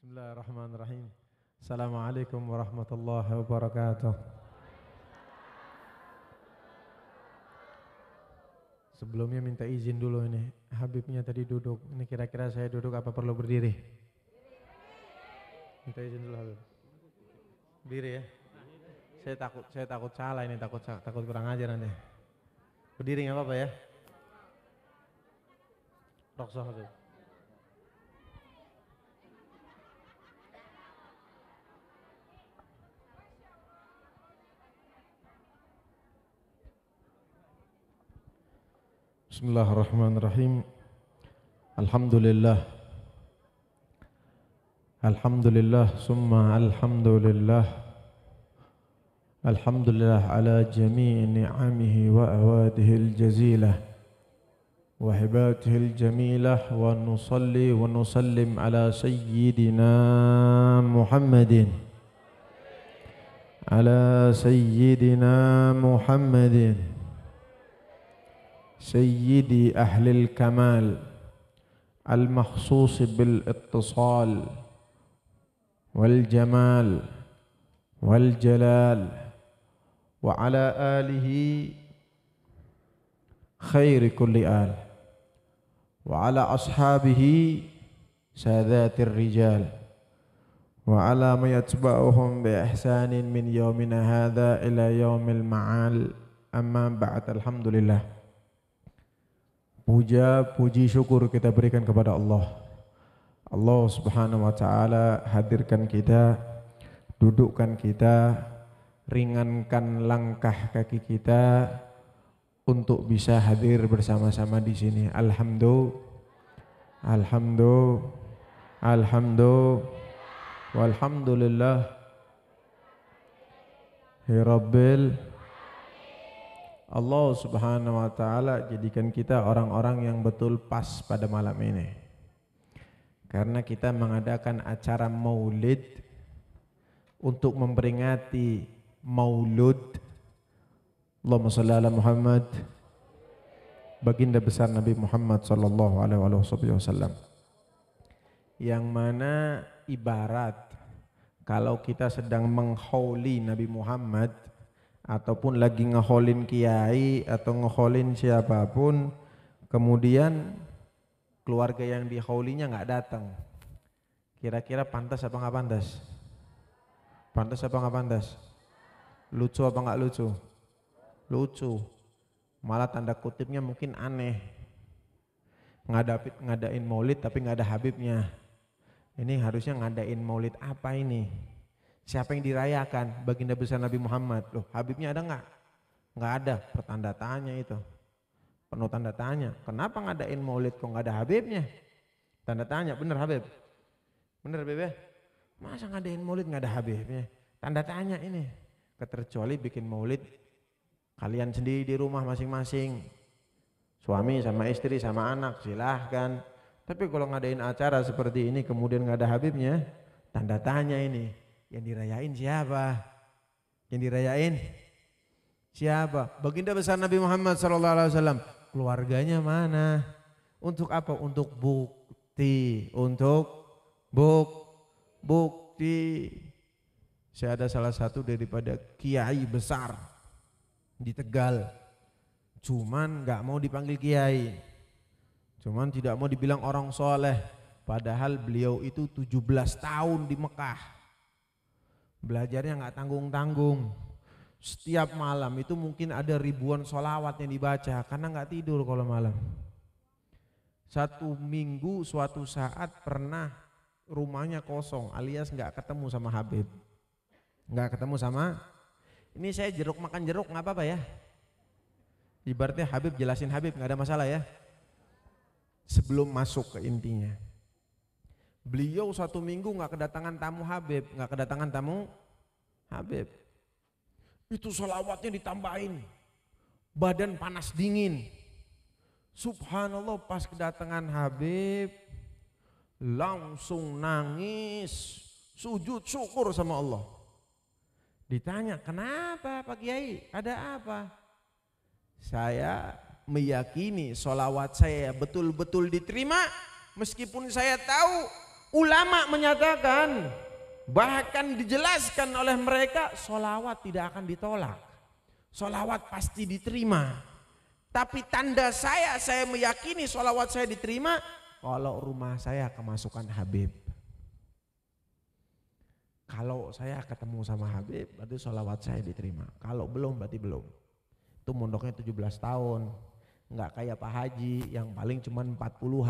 Bismillahirrahmanirrahim. Assalamualaikum warahmatullahi wabarakatuh. Sebelumnya minta izin dulu ini. Habibnya tadi duduk. Ini kira-kira saya duduk apa perlu berdiri? Minta izin dulu Habib. Berdiri ya. Saya takut salah ini, takut kurang ajar nanti. Berdiri nggak apa-apa ya. Roksoh Habib. Bismillahirrahmanirrahim. Alhamdulillah. Alhamdulillah summa alhamdulillah. Alhamdulillah ala jami'i ni'amihi wa awadihi al-jazilah wa hibatihi al-jamilah wa nusalli wa nusallim ala sayyidina Muhammadin سيدي أهل الكمال المخصوص بالاتصال والجمال والجلال وعلى آله خير كل آل وعلى أصحابه سادات الرجال وعلى ما يتبعهم بإحسان من يومنا هذا إلى يوم المعال أما بعد الحمد لله. Puja, puji, syukur kita berikan kepada Allah. Allah subhanahu wa ta'ala hadirkan kita, dudukkan kita, ringankan langkah kaki kita untuk bisa hadir bersama-sama di sini. Walhamdulillah Rabbil Allah subhanahu wa ta'ala jadikan kita orang-orang yang betul pas pada malam ini. Karena kita mengadakan acara maulid untuk memperingati maulud Allahumma shalli ala Muhammad, baginda besar Nabi Muhammad sallallahu alaihi wasallam. Yang mana ibarat kalau kita sedang menghauli Nabi Muhammad ataupun lagi ngeholin kiai atau ngeholin siapapun, kemudian keluarga yang dihaulinya nggak datang, kira-kira pantas apa nggak pantas? Pantas apa nggak pantas? Lucu apa nggak lucu? Lucu, malah tanda kutipnya mungkin aneh. Ngadain maulid tapi nggak ada Habibnya. Ini harusnya ngadain maulid apa ini? Siapa yang dirayakan? Baginda besar Nabi Muhammad. Loh, Habibnya ada nggak? Nggak ada, pertanda tanya itu. Penuh tanda tanya. Kenapa ngadain maulid kok nggak ada Habibnya? Tanda tanya, bener Habib? Bener Habib ya? Masa ngadain maulid nggak ada Habibnya? Tanda tanya ini. Keterkecuali bikin maulid kalian sendiri di rumah masing-masing. Suami sama istri sama anak silahkan. Tapi kalau ngadain acara seperti ini kemudian nggak ada Habibnya, tanda tanya ini. Yang dirayain siapa? Yang dirayain siapa? Baginda besar Nabi Muhammad SAW. Keluarganya mana? Untuk apa? Untuk bukti. Bukti. Saya ada salah satu daripada kiai besar di Tegal. Cuman gak mau dipanggil kiai. Cuman tidak mau dibilang orang soleh. Padahal beliau itu 17 tahun di Mekah. Belajarnya nggak tanggung-tanggung. Setiap malam itu mungkin ada ribuan sholawat yang dibaca karena nggak tidur kalau malam. Satu minggu suatu saat pernah rumahnya kosong alias nggak ketemu sama Habib. Nggak ketemu sama, ini saya makan jeruk nggak apa-apa ya. Ibaratnya Habib jelasin Habib nggak ada masalah ya. Sebelum masuk ke intinya. Beliau satu minggu nggak kedatangan tamu Habib, nggak kedatangan tamu Habib. Itu sholawatnya ditambahin, badan panas dingin. Subhanallah pas kedatangan Habib, langsung nangis, sujud syukur sama Allah. Ditanya, kenapa Pak Kiai? Ada apa? Saya meyakini sholawat saya betul-betul diterima, meskipun saya tahu Ulama menyatakan, bahkan dijelaskan oleh mereka, sholawat tidak akan ditolak. Sholawat pasti diterima. Tapi tanda saya meyakini sholawat saya diterima kalau rumah saya kemasukan Habib. Kalau saya ketemu sama Habib berarti sholawat saya diterima. Kalau belum berarti belum. Itu mondoknya 17 tahun. Enggak kayak Pak Haji yang paling cuma 40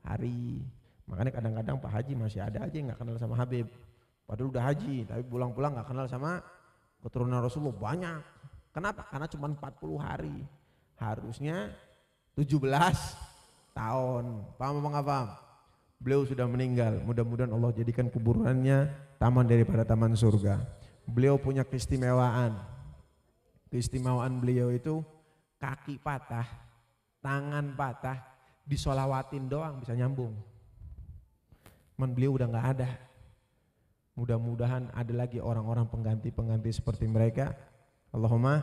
hari. Makanya kadang-kadang Pak Haji masih ada aja yang enggak kenal sama Habib. Padahal udah haji tapi pulang-pulang enggak kenal sama keturunan Rasulullah banyak. Kenapa? Karena cuma 40 hari. Harusnya 17 tahun. Paham apa enggak paham? Beliau sudah meninggal. Mudah-mudahan Allah jadikan kuburannya taman daripada taman surga. Beliau punya keistimewaan. Keistimewaan beliau itu kaki patah, tangan patah, disolawatin doang bisa nyambung. Man beliau udah nggak ada. Mudah-mudahan ada lagi orang-orang pengganti-pengganti seperti mereka. Allahumma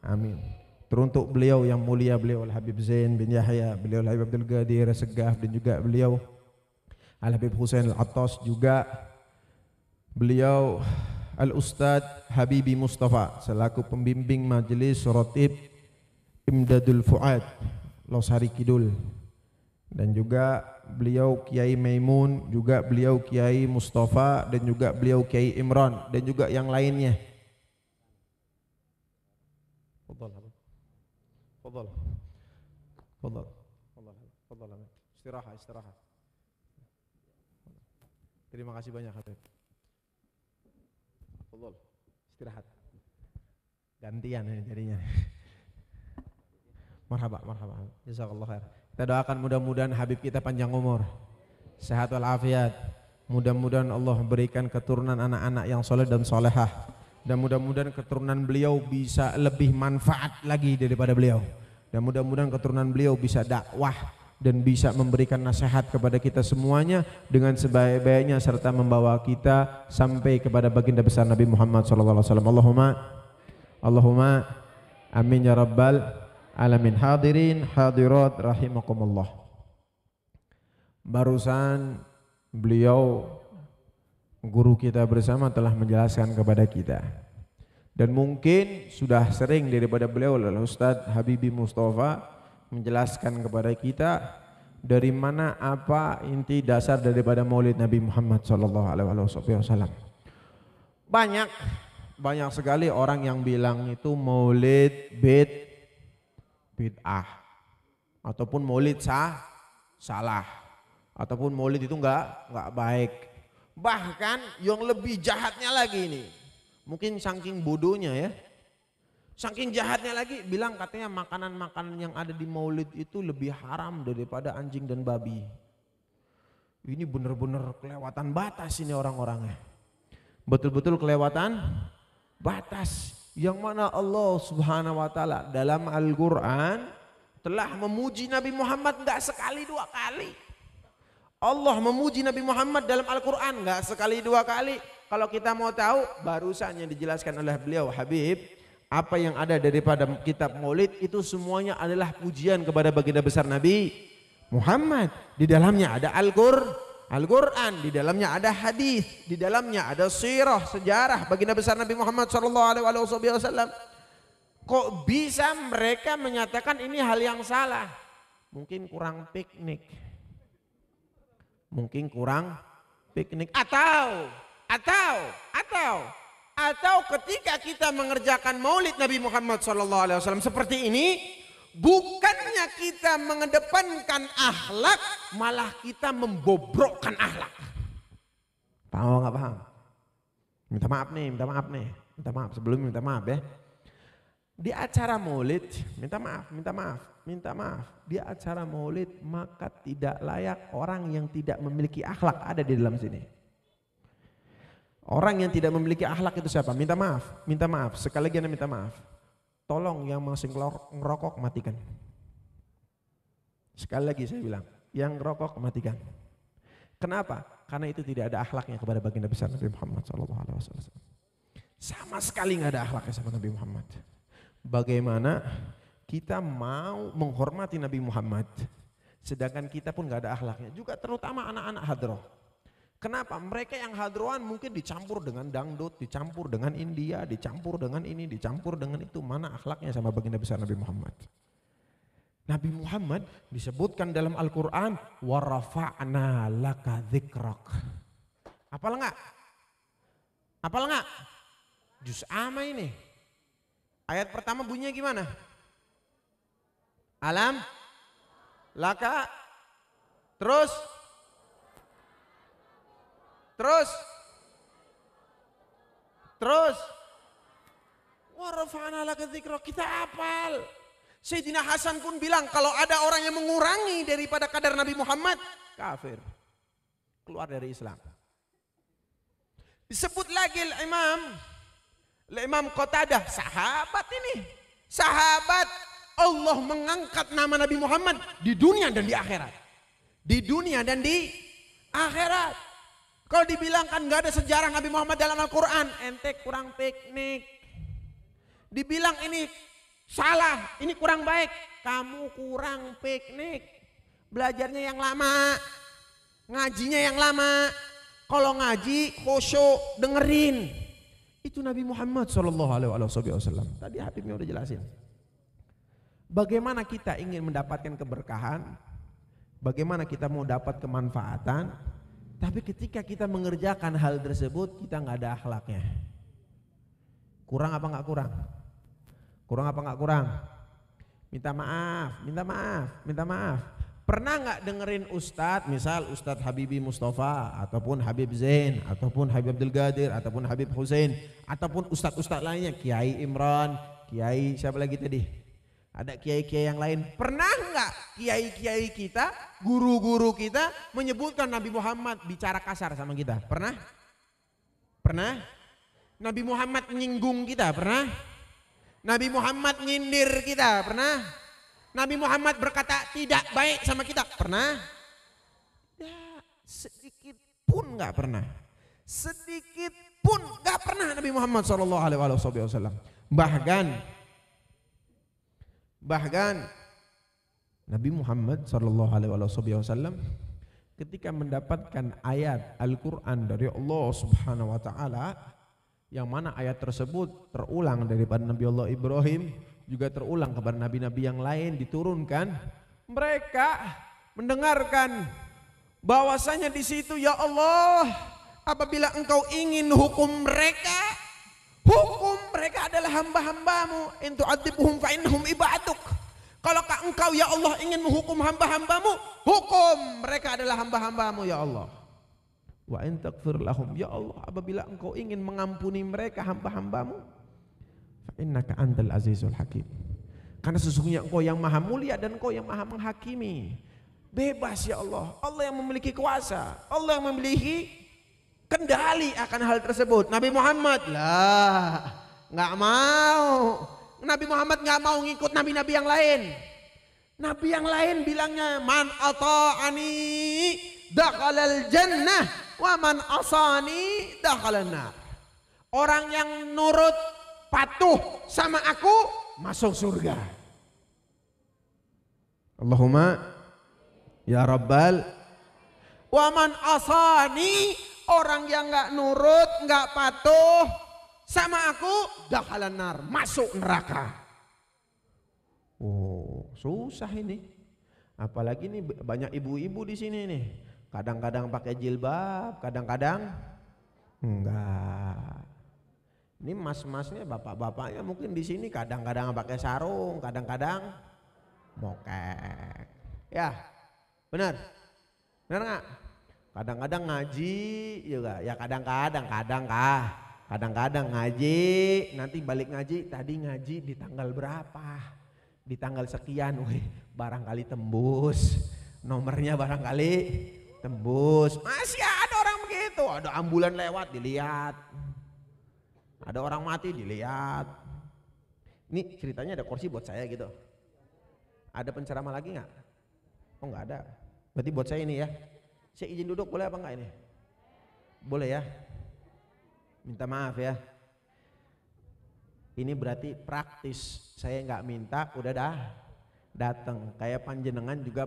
amin. Teruntuk beliau yang mulia, beliau Al-Habib Zain bin Yahya, beliau Al-Habib Abdul Qadir Segaf, dan juga beliau Al-Habib Husain Al-Attas, juga beliau Al-Ustadz Habibi Mustafa selaku pembimbing majelis Rotib Imdadul Fuad Losari Kidul, dan juga beliau Kiai Maimun, juga beliau Kiai Mustafa, dan juga beliau Kiai Imran, dan juga yang lainnya. Fadhal. Istirahat. Terima kasih banyak Habib. Fadhal, istirahat. Gantian ini jadinya. Marhaba. Jazakallah khair. Kita doakan mudah-mudahan Habib kita panjang umur, sehat walafiat. Mudah-mudahan Allah berikan keturunan anak-anak yang soleh dan solehah. Dan mudah-mudahan keturunan beliau bisa lebih manfaat lagi daripada beliau. Dan mudah-mudahan keturunan beliau bisa dakwah dan bisa memberikan nasihat kepada kita semuanya dengan sebaik-baiknya serta membawa kita sampai kepada baginda besar Nabi Muhammad SAW. Allahumma amin ya rabbal alamin. Hadirin hadirat rahimakumullah. Barusan beliau guru kita bersama telah menjelaskan kepada kita, dan mungkin sudah sering daripada beliau Ustadz Habibi Mustafa menjelaskan kepada kita dari mana apa inti dasar daripada Maulid Nabi Muhammad SAW. Banyak sekali orang yang bilang itu Maulid bid'ah, ataupun Maulid salah, ataupun Maulid itu enggak baik. Bahkan yang lebih jahatnya lagi ini, mungkin saking bodohnya ya, saking jahatnya lagi, bilang katanya makanan-makanan yang ada di Maulid itu lebih haram daripada anjing dan babi. Ini benar-benar kelewatan batas ini orang-orangnya. Betul-betul kelewatan batas. Yang mana Allah Subhanahu wa taala dalam Al-Qur'an telah memuji Nabi Muhammad enggak sekali dua kali. Allah memuji Nabi Muhammad dalam Al-Quran enggak sekali dua kali. Kalau kita mau tahu, barusan yang dijelaskan oleh beliau Habib, apa yang ada daripada kitab Maulid itu semuanya adalah pujian kepada baginda besar Nabi Muhammad. Di dalamnya ada Al-Quran, di dalamnya ada hadis, di dalamnya ada sirah, sejarah baginda besar Nabi Muhammad SAW. Kok bisa mereka menyatakan ini hal yang salah? Mungkin kurang piknik. Atau ketika kita mengerjakan Maulid Nabi Muhammad SAW seperti ini, bukannya kita mengedepankan akhlak, malah kita membobrokkan akhlak. Paham nggak paham? Minta maaf sebelum minta maaf ya. Di acara Maulid, minta maaf. Di acara Maulid maka tidak layak orang yang tidak memiliki akhlak ada di dalam sini. Orang yang tidak memiliki akhlak itu siapa? Minta maaf. Sekali lagi minta maaf. Tolong yang masih ngerokok matikan. Sekali lagi saya bilang, yang ngerokok matikan. Kenapa? Karena itu tidak ada akhlaknya kepada baginda besar Nabi Muhammad SAW. Sama sekali nggak ada akhlaknya sama Nabi Muhammad. Bagaimana kita mau menghormati Nabi Muhammad sedangkan kita pun gak ada akhlaknya, juga terutama anak-anak hadroh. Kenapa? Mereka yang hadroan mungkin dicampur dengan dangdut, dicampur dengan India, dicampur dengan ini, dicampur dengan itu. Mana akhlaknya sama baginda besar Nabi Muhammad? Nabi Muhammad disebutkan dalam Al-Quran, wa rafa'na laka dzikrak. Apal enggak? Apal enggak? Juz amma ini. Ayat pertama bunyinya gimana? Alam laka, terus wa rafa'na laka dzikrak, kita hafal. Sayyidina Hasan pun bilang kalau ada orang yang mengurangi daripada kadar Nabi Muhammad, kafir, keluar dari Islam. Disebut lagi Imam Qatadah, sahabat ini, sahabat Allah mengangkat nama Nabi Muhammad di dunia dan di akhirat. Di dunia dan di akhirat. Kalau dibilang kan nggak ada sejarah Nabi Muhammad dalam Al-Quran, ente kurang piknik. Dibilang ini salah, ini kurang baik, kamu kurang piknik. Belajarnya yang lama, ngajinya yang lama. Kalau ngaji khusyuk, dengerin. Itu Nabi Muhammad SAW. Tadi Habibnya udah jelasin. Bagaimana kita ingin mendapatkan keberkahan, bagaimana kita mau dapat kemanfaatan, tapi ketika kita mengerjakan hal tersebut kita nggak ada akhlaknya. Kurang apa nggak kurang? Kurang apa nggak kurang? Minta maaf, minta maaf, minta maaf. Pernah nggak dengerin Ustadz, misal Ustadz Habibi Mustafa, ataupun Habib Zain, ataupun Habib Abdul Qadir, ataupun Habib Hussein, ataupun Ustadz-Ustadz lainnya, Kiai Imran, Kiai siapa lagi tadi? Ada kiai-kiai yang lain. Pernah nggak kiai-kiai kita, guru-guru kita menyebutkan Nabi Muhammad bicara kasar sama kita? Pernah? Pernah? Nabi Muhammad menyinggung kita? Pernah? Nabi Muhammad nyindir kita? Pernah? Nabi Muhammad berkata tidak baik sama kita? Pernah? Tidak, sedikit pun nggak pernah. Sedikit pun nggak pernah Nabi Muhammad SAW. Bahkan Nabi Muhammad SAW ketika mendapatkan ayat Al-Quran dari Allah Subhanahu Wa Taala, yang mana ayat tersebut terulang daripada Nabi Allah Ibrahim, juga terulang kepada nabi-nabi yang lain diturunkan, mereka mendengarkan bahwasanya di situ, ya Allah, apabila engkau ingin hukum mereka adalah hamba-hambamu, in tu'adzibuhum fa innahum ibaduk. Kalau engkau ya Allah ingin menghukum hamba-hambamu, hukum mereka adalah hamba-hambamu ya Allah. Wa in taghfir lahum, ya Allah apabila engkau ingin mengampuni mereka hamba-hambamu, fa innaka antal azizul hakim. Karena sesungguhnya engkau yang maha mulia dan engkau yang maha menghakimi. Bebas ya Allah, Allah yang memiliki kuasa, Allah yang memiliki kendali akan hal tersebut. Nabi Muhammad lah nggak mau. Nabi Muhammad nggak mau ngikut nabi-nabi yang lain. Nabi yang lain bilangnya man ata'ani dakhalal jannah wa man asani dakhalan nar. Orang yang nurut patuh sama aku masuk surga. Allahumma ya Rabbal. Wa man asani, orang yang nggak nurut, nggak patuh sama aku, dakhalan nar, masuk neraka. Oh, susah ini. Apalagi nih banyak ibu-ibu di sini nih. Kadang-kadang pakai jilbab, kadang-kadang enggak. Ini mas-masnya, bapak-bapaknya mungkin di sini kadang-kadang pakai sarung, kadang-kadang mokek. Ya, benar. Benar nggak? Kadang-kadang ngaji juga, ya kadang-kadang ngaji, nanti balik ngaji, tadi ngaji di tanggal berapa? Di tanggal sekian, wih, barangkali tembus, nomornya barangkali tembus. Masih ada orang begitu, ada ambulan lewat dilihat, ada orang mati dilihat. Ini ceritanya ada kursi buat saya gitu. Ada penceramah lagi nggak? Oh nggak ada. Berarti buat saya ini ya. Saya izin duduk boleh apa enggak ini? Boleh ya? Minta maaf ya. Ini berarti praktis. Saya nggak minta, udah dah datang. Kayak panjenengan juga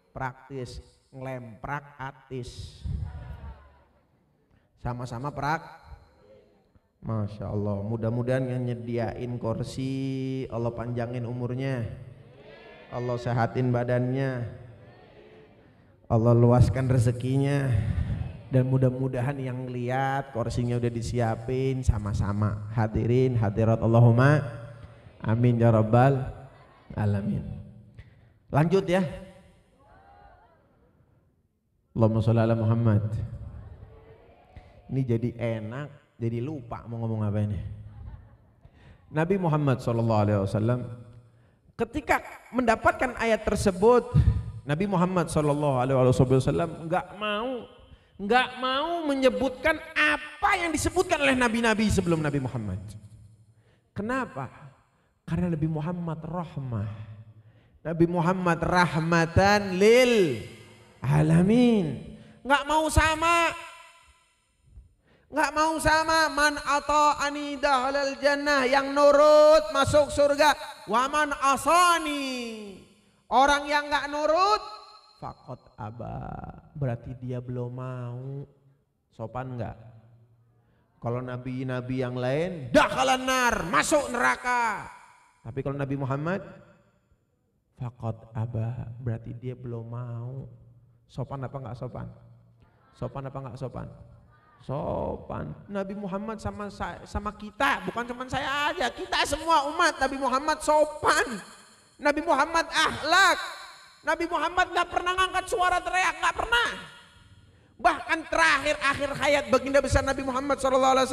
praktis, ngelemprak atis. Sama-sama Masya Allah, mudah-mudahan yang nyediain kursi Allah panjangin umurnya, Allah sehatin badannya, Allah luaskan rezekinya, dan mudah-mudahan yang lihat kursinya udah disiapin sama-sama hadirin hadirat Allahumma amin ya rabbal alamin. Lanjut ya. Allahumma sholli ala Muhammad. Ini jadi enak, jadi lupa mau ngomong apa ini. Nabi Muhammad SAW ketika mendapatkan ayat tersebut, Nabi Muhammad SAW nggak mau menyebutkan apa yang disebutkan oleh nabi-nabi sebelum Nabi Muhammad. Kenapa? Karena Nabi Muhammad rahmah. Nabi Muhammad rahmatan lil alamin. Nggak mau sama man ata'ani dakhalal jannah, yang nurut masuk surga, wa man asani, orang yang nggak nurut faqad aba, berarti dia belum mau. Sopan nggak? Kalau nabi-nabi yang lain dakhalan nar, masuk neraka, tapi kalau Nabi Muhammad faqad aba, berarti dia belum mau. Sopan apa nggak sopan? Sopan apa nggak sopan? Sopan. Nabi Muhammad sama kita, bukan cuma saya aja, kita semua umat Nabi Muhammad sopan. Nabi Muhammad akhlak. Nabi Muhammad nggak pernah ngangkat suara teriak, nggak pernah. Bahkan terakhir akhir hayat baginda besar Nabi Muhammad SAW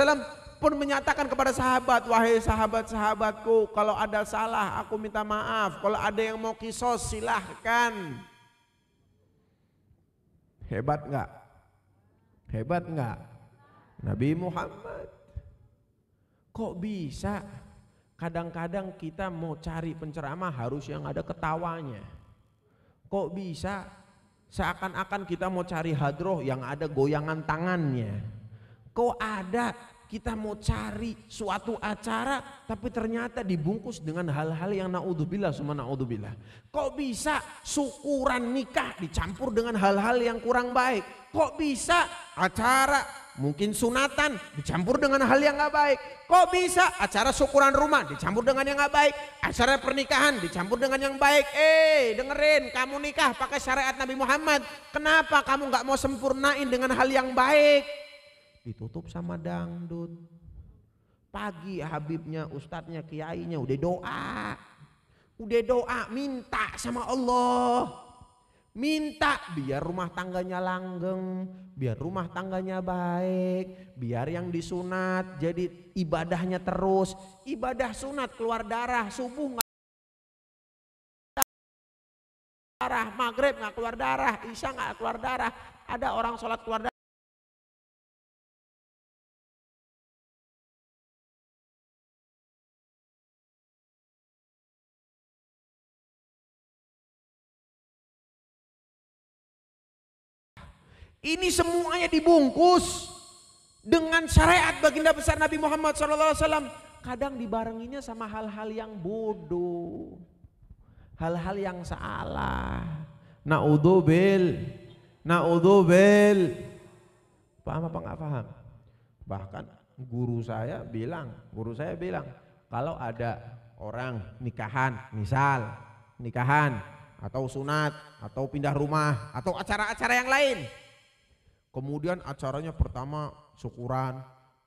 pun menyatakan kepada sahabat, wahai sahabat-sahabatku, kalau ada salah aku minta maaf, kalau ada yang mau kisos silahkan. Hebat nggak? Hebat nggak? Nabi Muhammad. Kok bisa kadang-kadang kita mau cari penceramah harus yang ada ketawanya? Kok bisa seakan-akan kita mau cari hadroh yang ada goyangan tangannya? Kok ada kita mau cari suatu acara tapi ternyata dibungkus dengan hal-hal yang naudzubillah summa naudzubillah? Kok bisa syukuran nikah dicampur dengan hal-hal yang kurang baik? Kok bisa acara mungkin sunatan dicampur dengan hal yang gak baik? Kok bisa acara syukuran rumah dicampur dengan yang gak baik? Acara pernikahan dicampur dengan yang baik? Dengerin, kamu nikah pakai syariat Nabi Muhammad, kenapa kamu gak mau sempurnain dengan hal yang baik? Ditutup sama dangdut. Pagi habibnya, ustadznya, kiainya udah doa minta sama Allah, minta biar rumah tangganya langgeng, biar rumah tangganya baik, biar yang disunat jadi ibadahnya terus. Ibadah sunat keluar darah, subuh nggak darah, maghrib nggak keluar darah, isya nggak keluar darah. Ada orang sholat keluar darah. Ini semuanya dibungkus dengan syariat baginda besar Nabi Muhammad SAW. Kadang dibarenginya sama hal-hal yang bodoh, hal-hal yang salah. Naudzubil. Paham apa nggak paham? Bahkan guru saya bilang kalau ada orang nikahan, misal nikahan atau sunat atau pindah rumah atau acara-acara yang lain, kemudian acaranya pertama syukuran,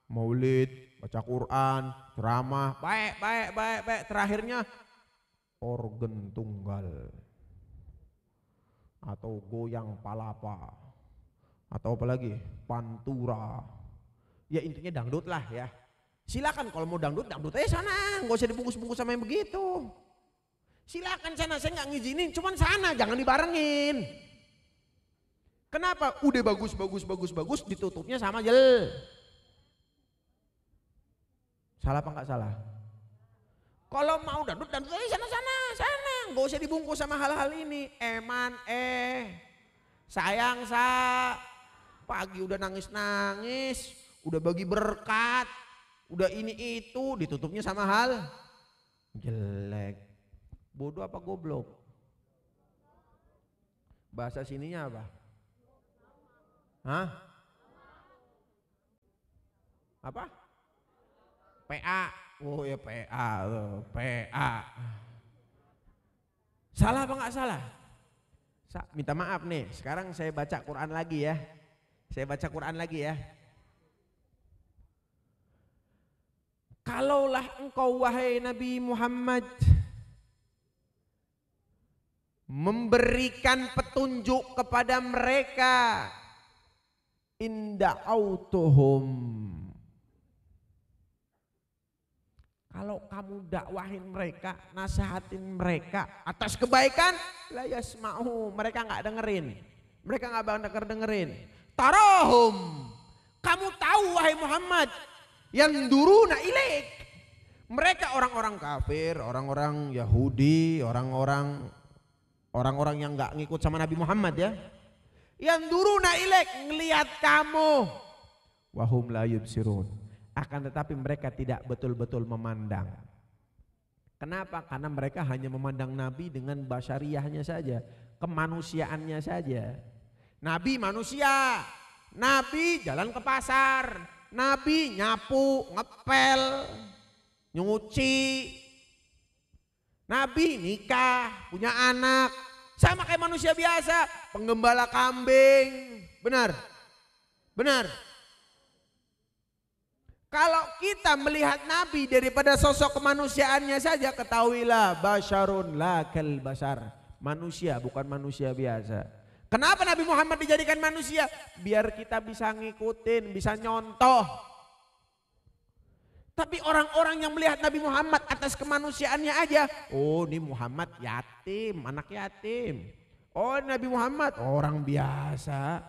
maulid, baca Quran, ceramah, baik, terakhirnya organ tunggal atau goyang palapa atau apalagi pantura, ya intinya dangdut lah ya. Silakan kalau mau dangdut aja sana, nggak usah dibungkus-bungkus sama yang begitu. Silakan sana, saya nggak ngizinin, cuman sana jangan dibarengin. Kenapa? Udah bagus ditutupnya sama jel. Salah apa nggak salah? Kalau mau dangdut aja sana, nggak usah dibungkus sama hal-hal ini. Eman sayang pagi udah nangis, udah bagi berkat, udah ini itu, ditutupnya sama hal jelek. Bodoh apa goblok? Bahasa sininya apa? Hah? Apa? PA. Oh ya PA tuh, PA. Salah apa nggak salah? Minta maaf nih, sekarang saya baca Quran lagi ya. Saya baca Quran lagi ya. Kalaulah engkau wahai Nabi Muhammad memberikan petunjuk kepada mereka, inda'autuhum, kalau kamu dakwahin mereka, nasihatin mereka atas kebaikan, la yasma'u, mereka nggak dengerin, mereka nggak bakal dengerin. Tarahum, kamu tahu wahai Muhammad, yang duruna ilaik, mereka orang-orang kafir, orang-orang Yahudi, orang-orang yang nggak ngikut sama Nabi Muhammad ya, yang duruna ilaik, ngelihat kamu, wahum la yubsirun, akan tetapi mereka tidak betul-betul memandang. Kenapa? Karena mereka hanya memandang Nabi dengan basyariahnya saja, kemanusiaannya saja. Nabi manusia, Nabi jalan ke pasar, Nabi nyapu, ngepel, nyuci, Nabi nikah, punya anak, sama kayak manusia biasa, penggembala kambing, benar? Benar? Kalau kita melihat Nabi daripada sosok kemanusiaannya saja, ketahuilah basyarun la kal basar, manusia bukan manusia biasa. Kenapa Nabi Muhammad dijadikan manusia? Biar kita bisa ngikutin, bisa nyontoh. Tapi orang-orang yang melihat Nabi Muhammad atas kemanusiaannya aja, oh ini Muhammad yatim, anak yatim. Oh Nabi Muhammad orang biasa,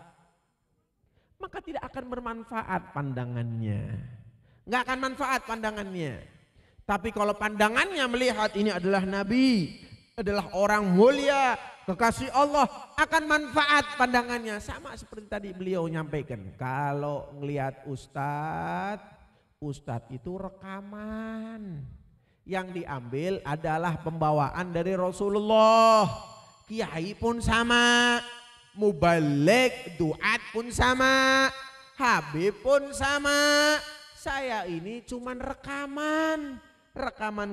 maka tidak akan bermanfaat pandangannya. Nggak akan manfaat pandangannya. Tapi kalau pandangannya melihat ini adalah Nabi, adalah orang mulia, kekasih Allah, akan manfaat pandangannya. Sama seperti tadi beliau nyampaikan, kalau ngelihat ustadz itu rekaman, yang diambil adalah pembawaan dari Rasulullah. Kiai pun sama, mubaligh duat pun sama, habib pun sama. Saya ini cuman rekaman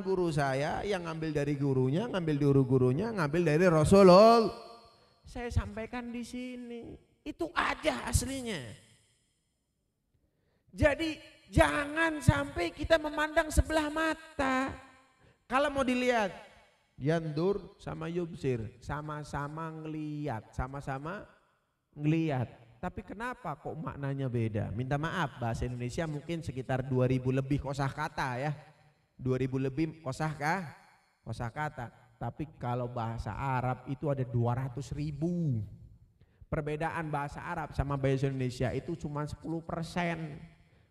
guru saya, yang ngambil dari gurunya, ngambil dari gurunya, ngambil dari Rasulullah. Saya sampaikan di sini, itu aja aslinya. Jadi jangan sampai kita memandang sebelah mata. Kalau mau dilihat, yandur sama yubsir, sama-sama ngeliat, sama-sama ngeliat. Tapi kenapa kok maknanya beda? Minta maaf, bahasa Indonesia mungkin sekitar 2000 lebih kosakata ya. 2000 lebih kosakata. Tapi kalau bahasa Arab itu ada 200.000. Perbedaan bahasa Arab sama bahasa Indonesia itu cuma 10%.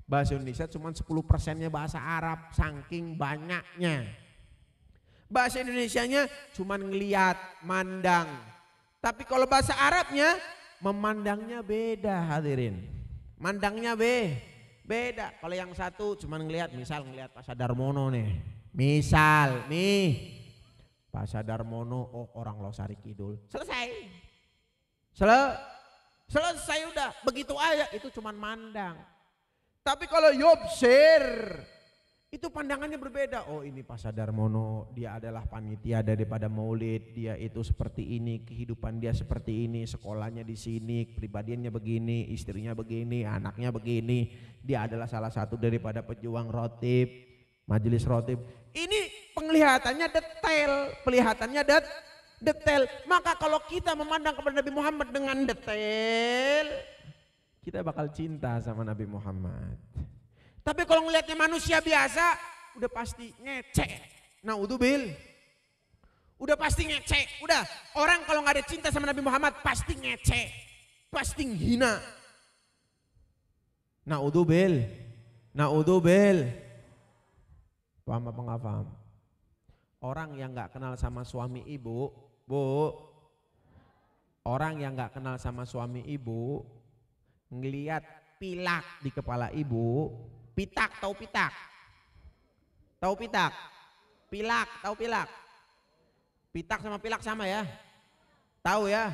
Bahasa Indonesia cuma 10%-nya bahasa Arab, saking banyaknya. Bahasa Indonesianya cuma ngeliat, mandang. Tapi kalau bahasa Arabnya memandangnya beda hadirin. Mandangnya beda. Kalau yang satu cuma ngelihat, misal ngelihat Pak Sadarmono nih. Misal nih Pak Sadarmono, oh orang Losari Kidul. Selesai udah, begitu aja, itu cuma mandang. Tapi kalau yubsir, itu pandangannya berbeda. Oh ini Pak Sadarmono, dia adalah panitia daripada maulid, dia itu seperti ini, kehidupan dia seperti ini, sekolahnya di sini, pribadiannya begini, istrinya begini, anaknya begini, dia adalah salah satu daripada pejuang rotib, majelis rotib. Ini penglihatannya detail. Maka kalau kita memandang kepada Nabi Muhammad dengan detail, kita bakal cinta sama Nabi Muhammad. Tapi kalau ngelihatnya manusia biasa, udah pasti ngecek. Naudzubil. Udah pasti ngecek. Udah, orang kalau nggak ada cinta sama Nabi Muhammad pasti ngecek, pasti hina. Naudzubil. Paham apa nggak paham? Orang yang nggak kenal sama suami ibu, orang yang nggak kenal sama suami ibu, ngelihat pilak di kepala ibu. Pitak, tahu pitak? Tahu pitak? Pilak, tahu pilak? Pitak sama pilak sama ya? Tahu ya?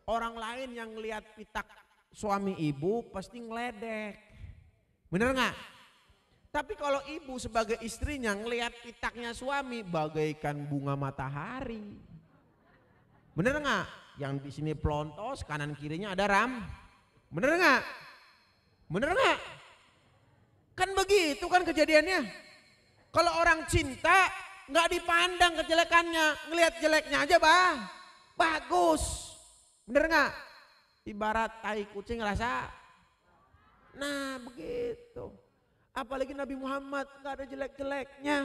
Orang lain yang lihat pitak suami ibu pasti ngeledek. Bener nggak? Tapi kalau ibu sebagai istrinya ngelihat titaknya suami bagaikan bunga matahari. Bener nggak? Yang di sini pelontos, kanan kirinya ada Bener nggak? Bener nggak? Kan begitu kan kejadiannya. Kalau orang cinta nggak dipandang kejelekannya, ngelihat jeleknya aja bagus. Bener nggak? Ibarat tai kucing rasa. Nah begitu. Apalagi Nabi Muhammad nggak ada jelek-jeleknya.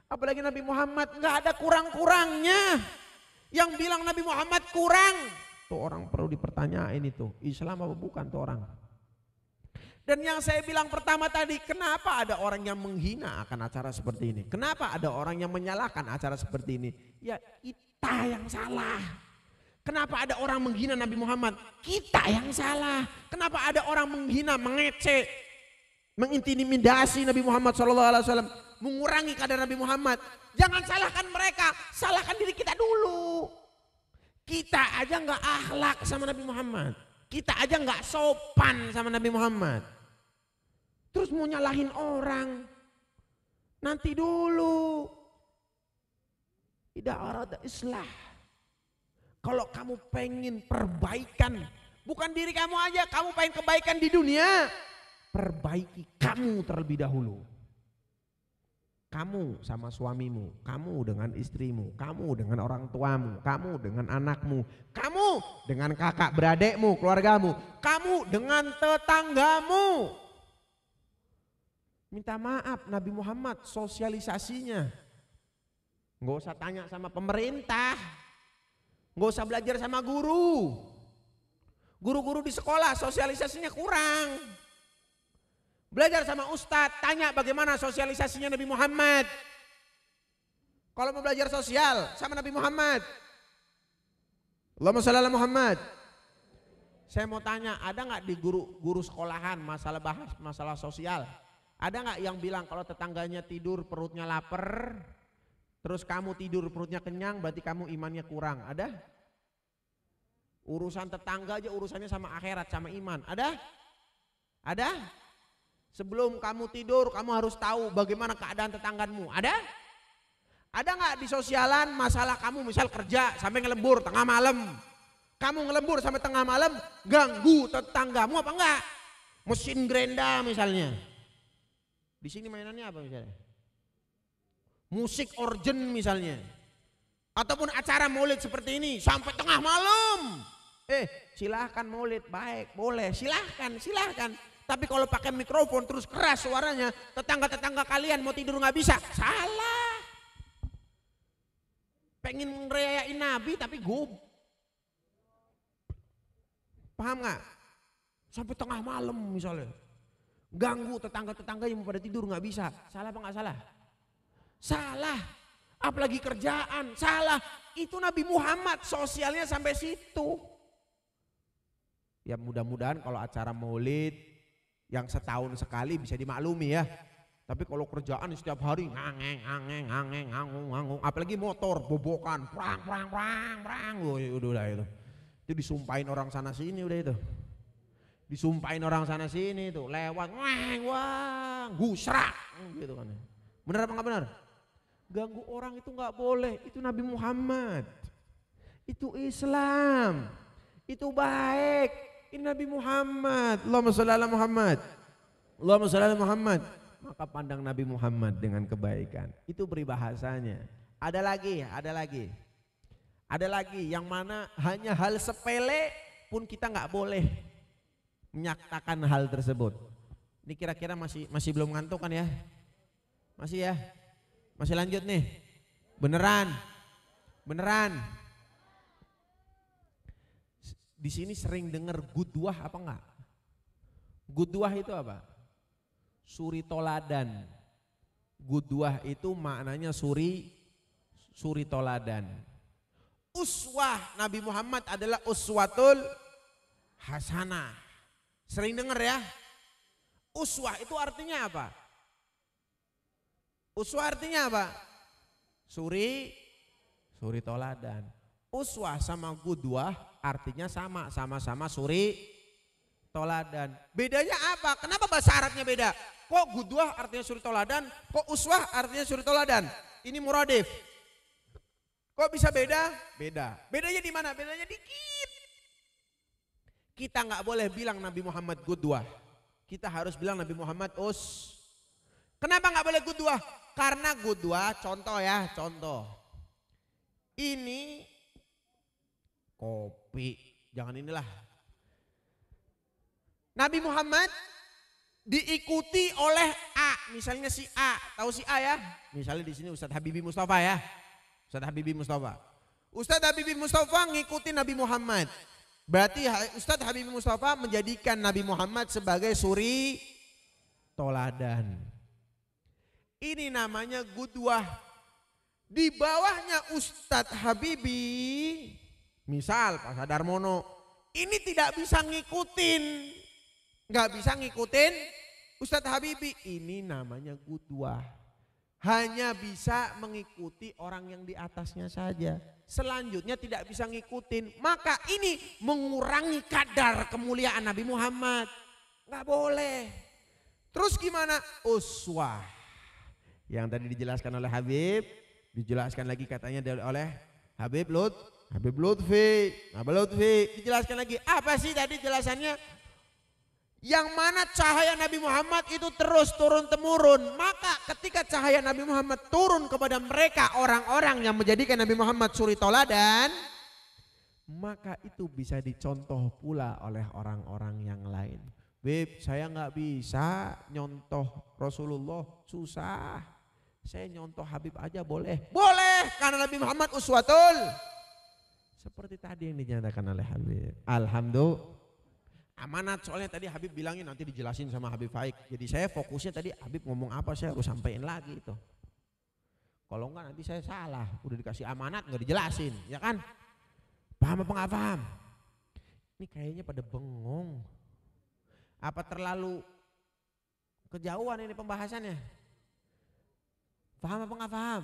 Apalagi Nabi Muhammad nggak ada kurang-kurangnya. Yang bilang Nabi Muhammad kurang, tuh orang perlu dipertanyain itu. Islam apa bukan tuh orang? Dan yang saya bilang pertama tadi, kenapa ada orang yang menghina akan acara seperti ini? Kenapa ada orang yang menyalahkan acara seperti ini? Ya kita yang salah. Kenapa ada orang menghina Nabi Muhammad? Kita yang salah. Kenapa ada orang menghina, mengecek, mengintimidasi Nabi Muhammad SAW, mengurangi kadar Nabi Muhammad? Jangan salahkan mereka, salahkan diri kita dulu. Kita aja nggak akhlak sama Nabi Muhammad. Kita aja nggak sopan sama Nabi Muhammad. Terus mau nyalahin orang. Nanti dulu. Tidak ada islah. Kalau kamu pengen perbaikan, bukan diri kamu aja, kamu pengen kebaikan di dunia, perbaiki kamu terlebih dahulu. Kamu sama suamimu, kamu dengan istrimu, kamu dengan orang tuamu, kamu dengan anakmu, kamu dengan kakak beradikmu, keluargamu, kamu dengan tetanggamu. Minta maaf Nabi Muhammad sosialisasinya. Nggak usah tanya sama pemerintah, nggak usah belajar sama guru. Guru-guru di sekolah sosialisasinya kurang. Belajar sama ustadz, tanya bagaimana sosialisasinya Nabi Muhammad. Kalau mau belajar sosial sama Nabi Muhammad. Allahumma shalli ala Muhammad. Saya mau tanya, ada nggak di guru sekolahan bahas masalah sosial? Ada nggak yang bilang kalau tetangganya tidur perutnya lapar, terus kamu tidur perutnya kenyang, berarti kamu imannya kurang? Ada? Urusan tetangga aja urusannya sama akhirat, sama iman. Ada? Ada? Sebelum kamu tidur kamu harus tahu bagaimana keadaan tetanggamu. Ada? Ada nggak di sosialan masalah kamu misal kerja sampai ngelembur tengah malam. Kamu ngelembur sampai tengah malam ganggu tetanggamu apa enggak? Mesin gerenda misalnya. Di sini mainannya apa misalnya? Musik organ misalnya. Ataupun acara maulid seperti ini sampai tengah malam. Silahkan maulid baik, boleh, silahkan. Tapi kalau pakai mikrofon terus keras suaranya, tetangga-tetangga kalian mau tidur nggak bisa, salah. Pengen ngerayain Nabi tapi paham nggak? Sampai tengah malam misalnya, ganggu tetangga-tetangga yang mau pada tidur nggak bisa, salah apa nggak salah? Salah. Apalagi kerjaan, salah. Itu Nabi Muhammad sosialnya sampai situ. Ya mudah-mudahan kalau acara maulid yang setahun sekali bisa dimaklumi ya. Tapi kalau kerjaan setiap hari ngangeng, apalagi motor bobokan, prang, udah itu. Itu disumpahin orang sana sini udah itu. Disumpahin orang sana sini tuh, lewat gusrak gitu kan. Benar apa enggak benar? Ganggu orang itu enggak boleh, itu Nabi Muhammad. Itu Islam. Itu baik. Ini Nabi Muhammad. Allahumma shalli ala Muhammad. Allahumma shalli ala Muhammad. Maka pandang Nabi Muhammad dengan kebaikan. Itu peribahasanya. Ada lagi yang mana hanya hal sepele pun kita nggak boleh menyatakan hal tersebut. Ini kira-kira masih belum ngantuk kan ya? Masih ya? Masih lanjut nih? Beneran? Di sini sering dengar gudwah apa enggak? Gudwah itu apa? Suri toladan. Gudwah itu maknanya suri toladan. Uswah Nabi Muhammad adalah uswatul hasanah. Sering dengar ya? Uswah itu artinya apa? Uswah artinya apa? Suri toladan. Uswah sama gudwah artinya sama-sama suri toladan. Bedanya apa? Kenapa bahasa Arabnya beda? Kok gudwah artinya suri toladan, kok uswah artinya suri toladan? Ini muradif. Kok bisa beda? Beda. Bedanya di mana? Bedanya dikit. Kita nggak boleh bilang Nabi Muhammad gudwah. Kita harus bilang Nabi Muhammad Kenapa nggak boleh gudwah? Karena gudwah, contoh ya, contoh. Ini kopi, jangan inilah. Nabi Muhammad diikuti oleh A, misalnya si A, tahu si A ya? Misalnya di sini Ustadz Habibie Mustafa ya, Ustadz Habibie Mustafa. Ustadz Habibie Mustafa ngikuti Nabi Muhammad. Berarti Ustadz Habibie Mustafa menjadikan Nabi Muhammad sebagai suri toladan. Ini namanya gudwah. Di bawahnya Ustadz Habibie, misal Pak Sadarmono, ini tidak bisa ngikutin. Nggak bisa ngikutin Ustadz Habibie, ini namanya gudwah. Hanya bisa mengikuti orang yang di atasnya saja. Selanjutnya tidak bisa ngikutin. Maka ini mengurangi kadar kemuliaan Nabi Muhammad. Nggak boleh. Terus gimana? Uswah. Yang tadi dijelaskan oleh Habib, dijelaskan lagi katanya oleh Habib Lutfi. Dijelaskan lagi. Apa sih tadi jelasannya? Yang mana cahaya Nabi Muhammad itu terus turun-temurun. Maka ketika cahaya Nabi Muhammad turun kepada mereka orang-orang yang menjadikan Nabi Muhammad suri toladan, maka itu bisa dicontoh pula oleh orang-orang yang lain. Beb, saya nggak bisa nyontoh Rasulullah, susah. Saya nyontoh Habib aja boleh? Boleh, karena Nabi Muhammad uswatul. Seperti tadi yang dinyatakan oleh Habib. Alhamdulillah. Amanat, soalnya tadi Habib bilangin nanti dijelasin sama Habib Faik. Jadi saya fokusnya tadi Habib ngomong apa saya harus sampein lagi itu. Kalau enggak nanti saya salah. Udah dikasih amanat nggak dijelasin, ya kan? Paham apa nggak paham? Ini kayaknya pada bengong. Apa terlalu kejauhan ini pembahasannya? Paham apa nggak paham?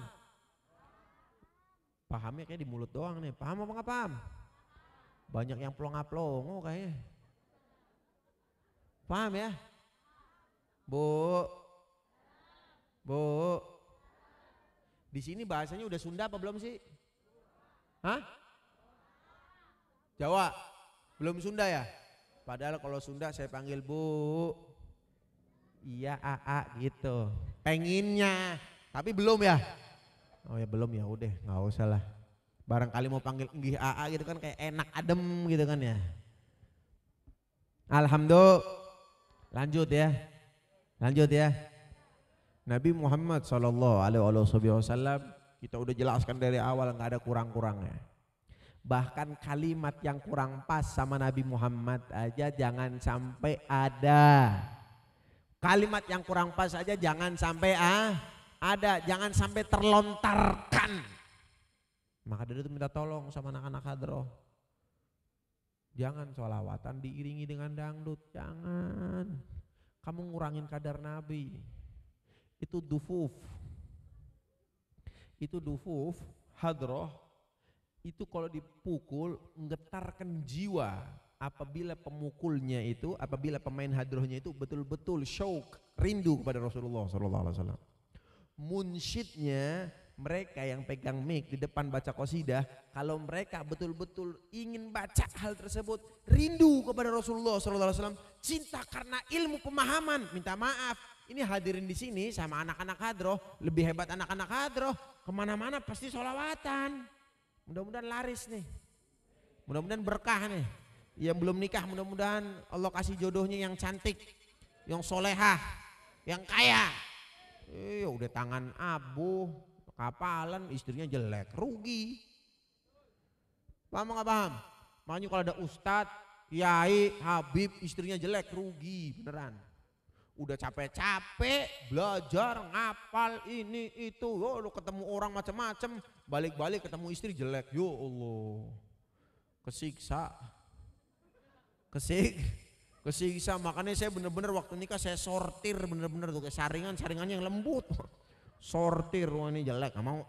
Pahamnya kayak di mulut doang nih. Paham apa nggak paham? Banyak yang plonga-plongo kayaknya. Paham ya? Bu. Di sini bahasanya udah Sunda apa belum sih? Hah? Jawa? Belum Sunda ya? Padahal kalau Sunda saya panggil Bu. Iya AA gitu. Penginnya. Tapi belum ya? Oh ya belum ya, udah nggak usah lah. Barangkali mau panggil nggih AA gitu kan kayak enak adem gitu kan ya. Alhamdulillah. Lanjut ya. Nabi Muhammad SAW kita udah jelaskan dari awal nggak ada kurang-kurangnya. Bahkan kalimat yang kurang pas sama Nabi Muhammad aja jangan sampai ada. Kalimat yang kurang pas aja jangan sampai ada, jangan sampai terlontarkan. Maka dari itu minta tolong sama anak-anak hadroh. Jangan sholawatan diiringi dengan dangdut, jangan. Kamu ngurangin kadar Nabi. Itu dufuf. Hadroh. Itu kalau dipukul menggetarkan jiwa. Apabila pemain hadrohnya itu betul-betul syauq, rindu kepada Rasulullah SAW. Munsyidnya, mereka yang pegang mic di depan baca qasidah, kalau mereka betul-betul ingin baca hal tersebut, rindu kepada Rasulullah SAW, cinta karena ilmu pemahaman, minta maaf. Ini hadirin di sini sama anak-anak hadroh, lebih hebat anak-anak hadroh, kemana-mana pasti sholawatan. Mudah-mudahan laris nih, mudah-mudahan berkah nih. Yang belum nikah mudah-mudahan Allah kasih jodohnya yang cantik, yang solehah, yang kaya. Udah tangan abu, kapalan, istrinya jelek, rugi. Paham nggak paham? Makanya kalau ada ustadz, kiai, habib, istrinya jelek, rugi beneran. Udah capek-capek belajar, ngapal ini itu, lu ketemu orang macam-macam, balik-balik ketemu istri jelek, ya Allah, kesiksa. Makanya saya bener-bener waktu nikah saya sortir bener-bener tuh kayak saringannya yang lembut. Sortir, wah ini jelek nggak mau,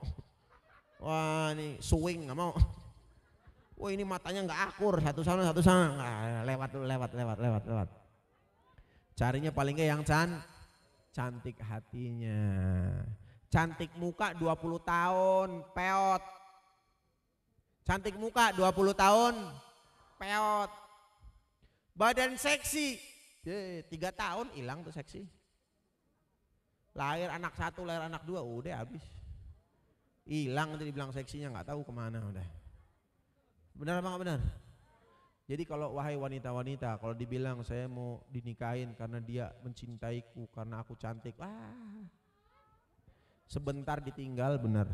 wah ini swing nggak mau, Oh ini matanya nggak akur, satu sana. Nah, lewat. Carinya paling nggak yang cantik hatinya. Cantik muka 20 tahun, peot. Cantik muka 20 tahun, peot. Badan seksi, 3 tahun hilang tuh seksi. Lahir anak 1, lahir anak 2, udah habis. Hilang nanti dibilang seksinya, nggak tahu kemana udah. Benar apa nggak benar? Jadi kalau wahai wanita-wanita, kalau dibilang saya mau dinikahin karena dia mencintaiku, karena aku cantik, sebentar ditinggal, benar.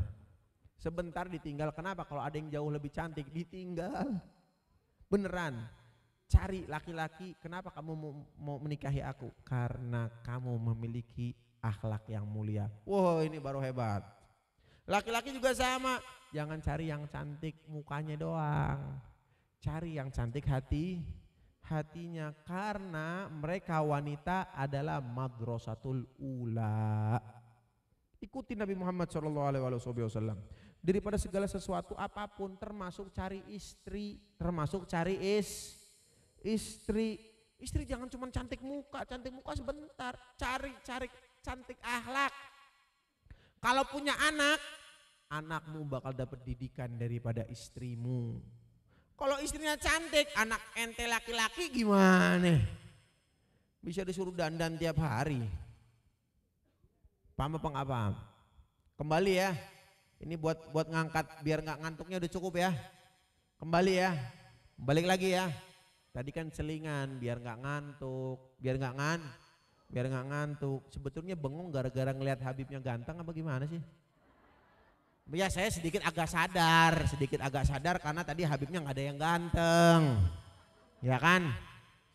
Sebentar ditinggal, kenapa? Kalau ada yang jauh lebih cantik, ditinggal. Beneran. Cari laki-laki, kenapa kamu mau menikahi aku? Karena kamu memiliki akhlak yang mulia. Wow, ini baru hebat. Laki-laki juga sama, jangan cari yang cantik mukanya doang, cari yang cantik hatinya, karena mereka wanita adalah madrasatul ula. Ikuti Nabi Muhammad SAW. Daripada segala sesuatu apapun, termasuk cari istri, istri jangan cuma cantik muka sebentar, cari cantik akhlak. Kalau punya anakmu bakal dapat didikan daripada istrimu. Kalau istrinya cantik, anak ente laki-laki gimana? Bisa disuruh dandan tiap hari. Paham apa nggak paham? Kembali ya, ini buat ngangkat biar nggak ngantuknya udah cukup ya. Kembali ya, balik lagi ya. Tadi kan selingan biar nggak ngantuk, biar nggak ngantuk. Sebetulnya bengong gara-gara ngelihat Habibnya ganteng apa gimana sih? Ya saya sedikit agak sadar karena tadi Habibnya nggak ada yang ganteng, ya kan?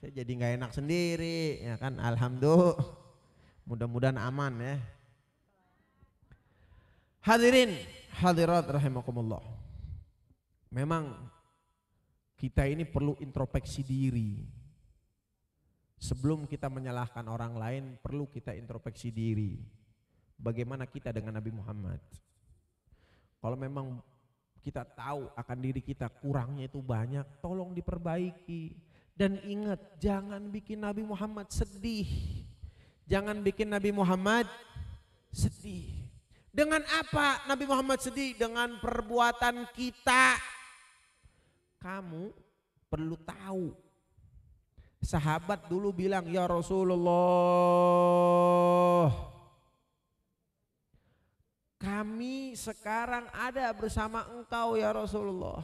Saya jadi nggak enak sendiri, ya kan? Alhamdulillah, mudah-mudahan aman ya. Hadirin hadirat rahimakumullah. Memang kita ini perlu introspeksi diri. Sebelum kita menyalahkan orang lain, perlu kita introspeksi diri. Bagaimana kita dengan Nabi Muhammad? Kalau memang kita tahu akan diri kita kurangnya itu banyak, tolong diperbaiki. Dan ingat, jangan bikin Nabi Muhammad sedih. Jangan bikin Nabi Muhammad sedih. Dengan apa Nabi Muhammad sedih? Dengan perbuatan kita. Kamu perlu tahu. Sahabat dulu bilang, ya Rasulullah, kami sekarang ada bersama engkau ya Rasulullah.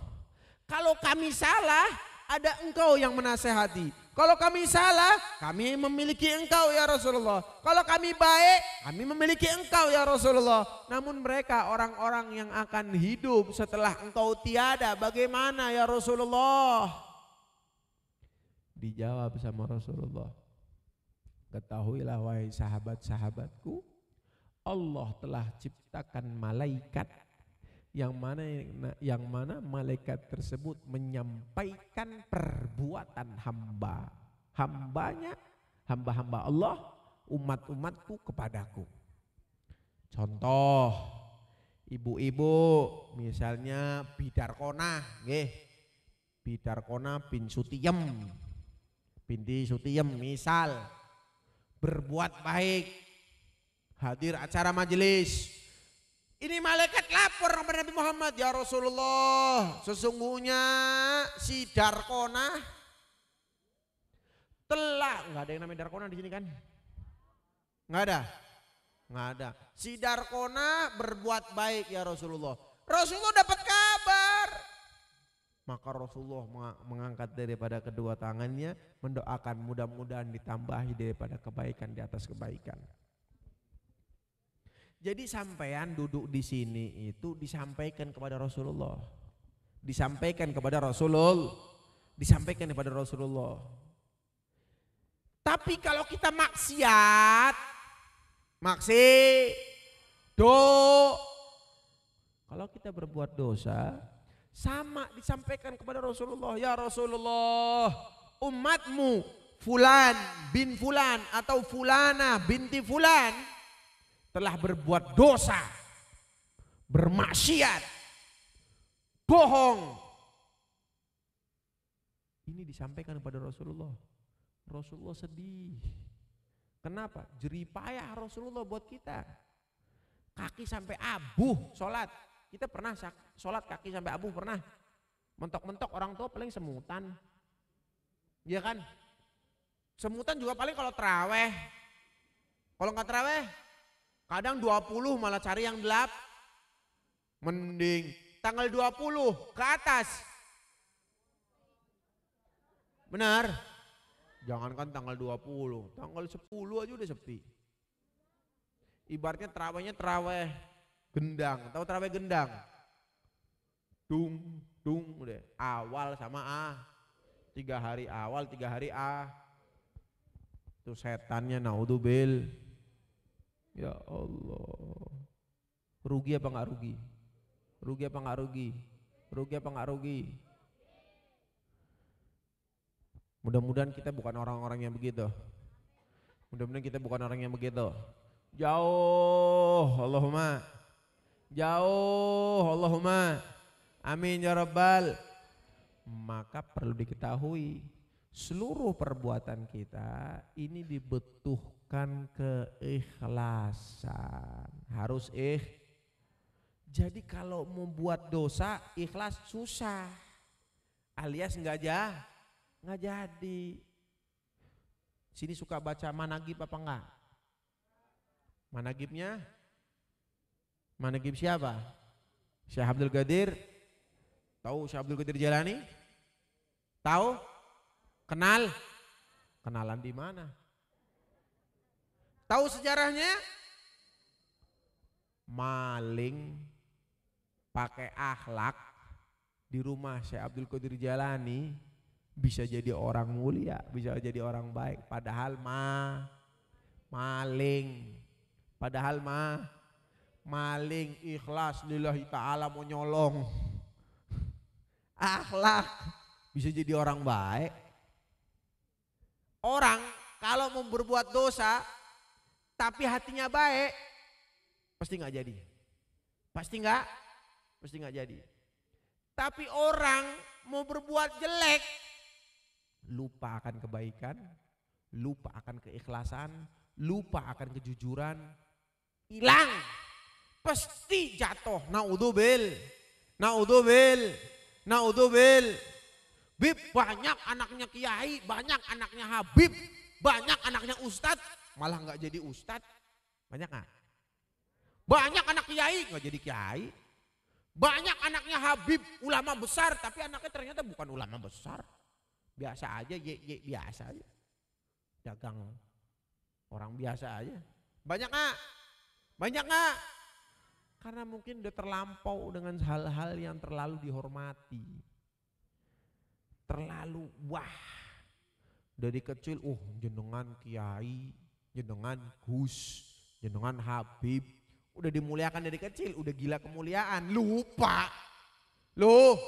Kalau kami salah, ada engkau yang menasehati. Kalau kami salah, kami memiliki engkau ya Rasulullah. Kalau kami baik, kami memiliki engkau ya Rasulullah. Namun mereka orang-orang yang akan hidup setelah engkau tiada, bagaimana ya Rasulullah? Dijawab sama Rasulullah, ketahuilah wahai sahabat-sahabatku, Allah telah ciptakan malaikat yang mana malaikat tersebut menyampaikan perbuatan hambanya, hamba-hamba Allah, umat-umatku kepadaku. Contoh, ibu-ibu misalnya Bidarkona, Bidarkona binti Sutiem misal berbuat baik, hadir acara majelis. Ini malaikat lapor kepada Nabi Muhammad, ya Rasulullah, sesungguhnya si Darkona telah, nggak ada yang namanya Darkona di sini kan? Nggak ada. Si Darkona berbuat baik ya Rasulullah. Rasulullah dapat kabar. Maka Rasulullah mengangkat daripada kedua tangannya, mendoakan mudah-mudahan ditambahi daripada kebaikan di atas kebaikan. Jadi sampean duduk di sini itu disampaikan kepada Rasulullah. Disampaikan kepada Rasulullah. Tapi kalau kita maksiat, kalau kita berbuat dosa, sama disampaikan kepada Rasulullah, ya Rasulullah, umatmu fulan bin fulan atau fulana binti fulan telah berbuat dosa, bermaksiat, bohong, Ini disampaikan kepada Rasulullah. Rasulullah sedih. Kenapa? Jeripayah Rasulullah buat kita. Kaki sampai abuh sholat. Kita pernah sholat kaki sampai abuh, pernah? Mentok-mentok orang tua paling semutan. Iya kan? Semutan juga paling kalau terawih. Kalau nggak terawih, kadang 20 malah cari yang gelap. Mending tanggal 20 ke atas. Benar? Jangankan tanggal 20, tanggal 10 aja udah sepi. Ibaratnya terawihnya terawih gendang, tahu terawih gendang? Dung, udah awal sama A, 3 hari awal, 3 hari A. Itu setannya naudzubil. Ya Allah. Rugi apa nggak rugi? Rugi apa nggak rugi? Rugi apa nggak rugi? Mudah-mudahan kita bukan orang-orang yang begitu. Mudah-mudahan kita bukan orang yang begitu. Jauh Allahumma. Jauh Allahumma. Amin ya Rabbal. Maka perlu diketahui seluruh perbuatan kita ini dibutuhkan keikhlasan. Harus Jadi kalau membuat dosa ikhlas susah. Alias nggak jadi. Sini suka baca managib apa enggak? Managibnya? Managib siapa? Syekh Abdul Qadir. Tahu Syekh Abdul Qadir Jalani? Tahu? Kenal? Kenalan di mana? Tahu sejarahnya? Maling pakai akhlak di rumah Syekh Abdul Qadir Jalani bisa jadi orang mulia, bisa jadi orang baik. Padahal maling. Padahal maling ikhlas lillahi ta'ala mau nyolong. Akhlak bisa jadi orang baik. Orang kalau mau berbuat dosa tapi hatinya baik pasti nggak jadi. Pasti nggak jadi. Tapi orang mau berbuat jelek lupa akan kebaikan, lupa akan keikhlasan, lupa akan kejujuran, hilang, pasti jatuh. Naudzubil. Bib, banyak anaknya kiai, banyak anaknya habib, banyak anaknya ustadz, malah nggak jadi ustadz. Banyak nggak? Banyak anak kiai nggak jadi kiai. Banyak anaknya habib, ulama besar, tapi anaknya ternyata bukan ulama besar. Biasa aja, biasa aja. Dagang orang biasa aja. Banyak nggak? Karena mungkin udah terlampau dengan hal-hal yang terlalu dihormati. Terlalu wah. Dari kecil, jenengan kiai, jenengan gus, jenengan habib. Udah dimuliakan dari kecil, udah gila kemuliaan. Lupa. Loh,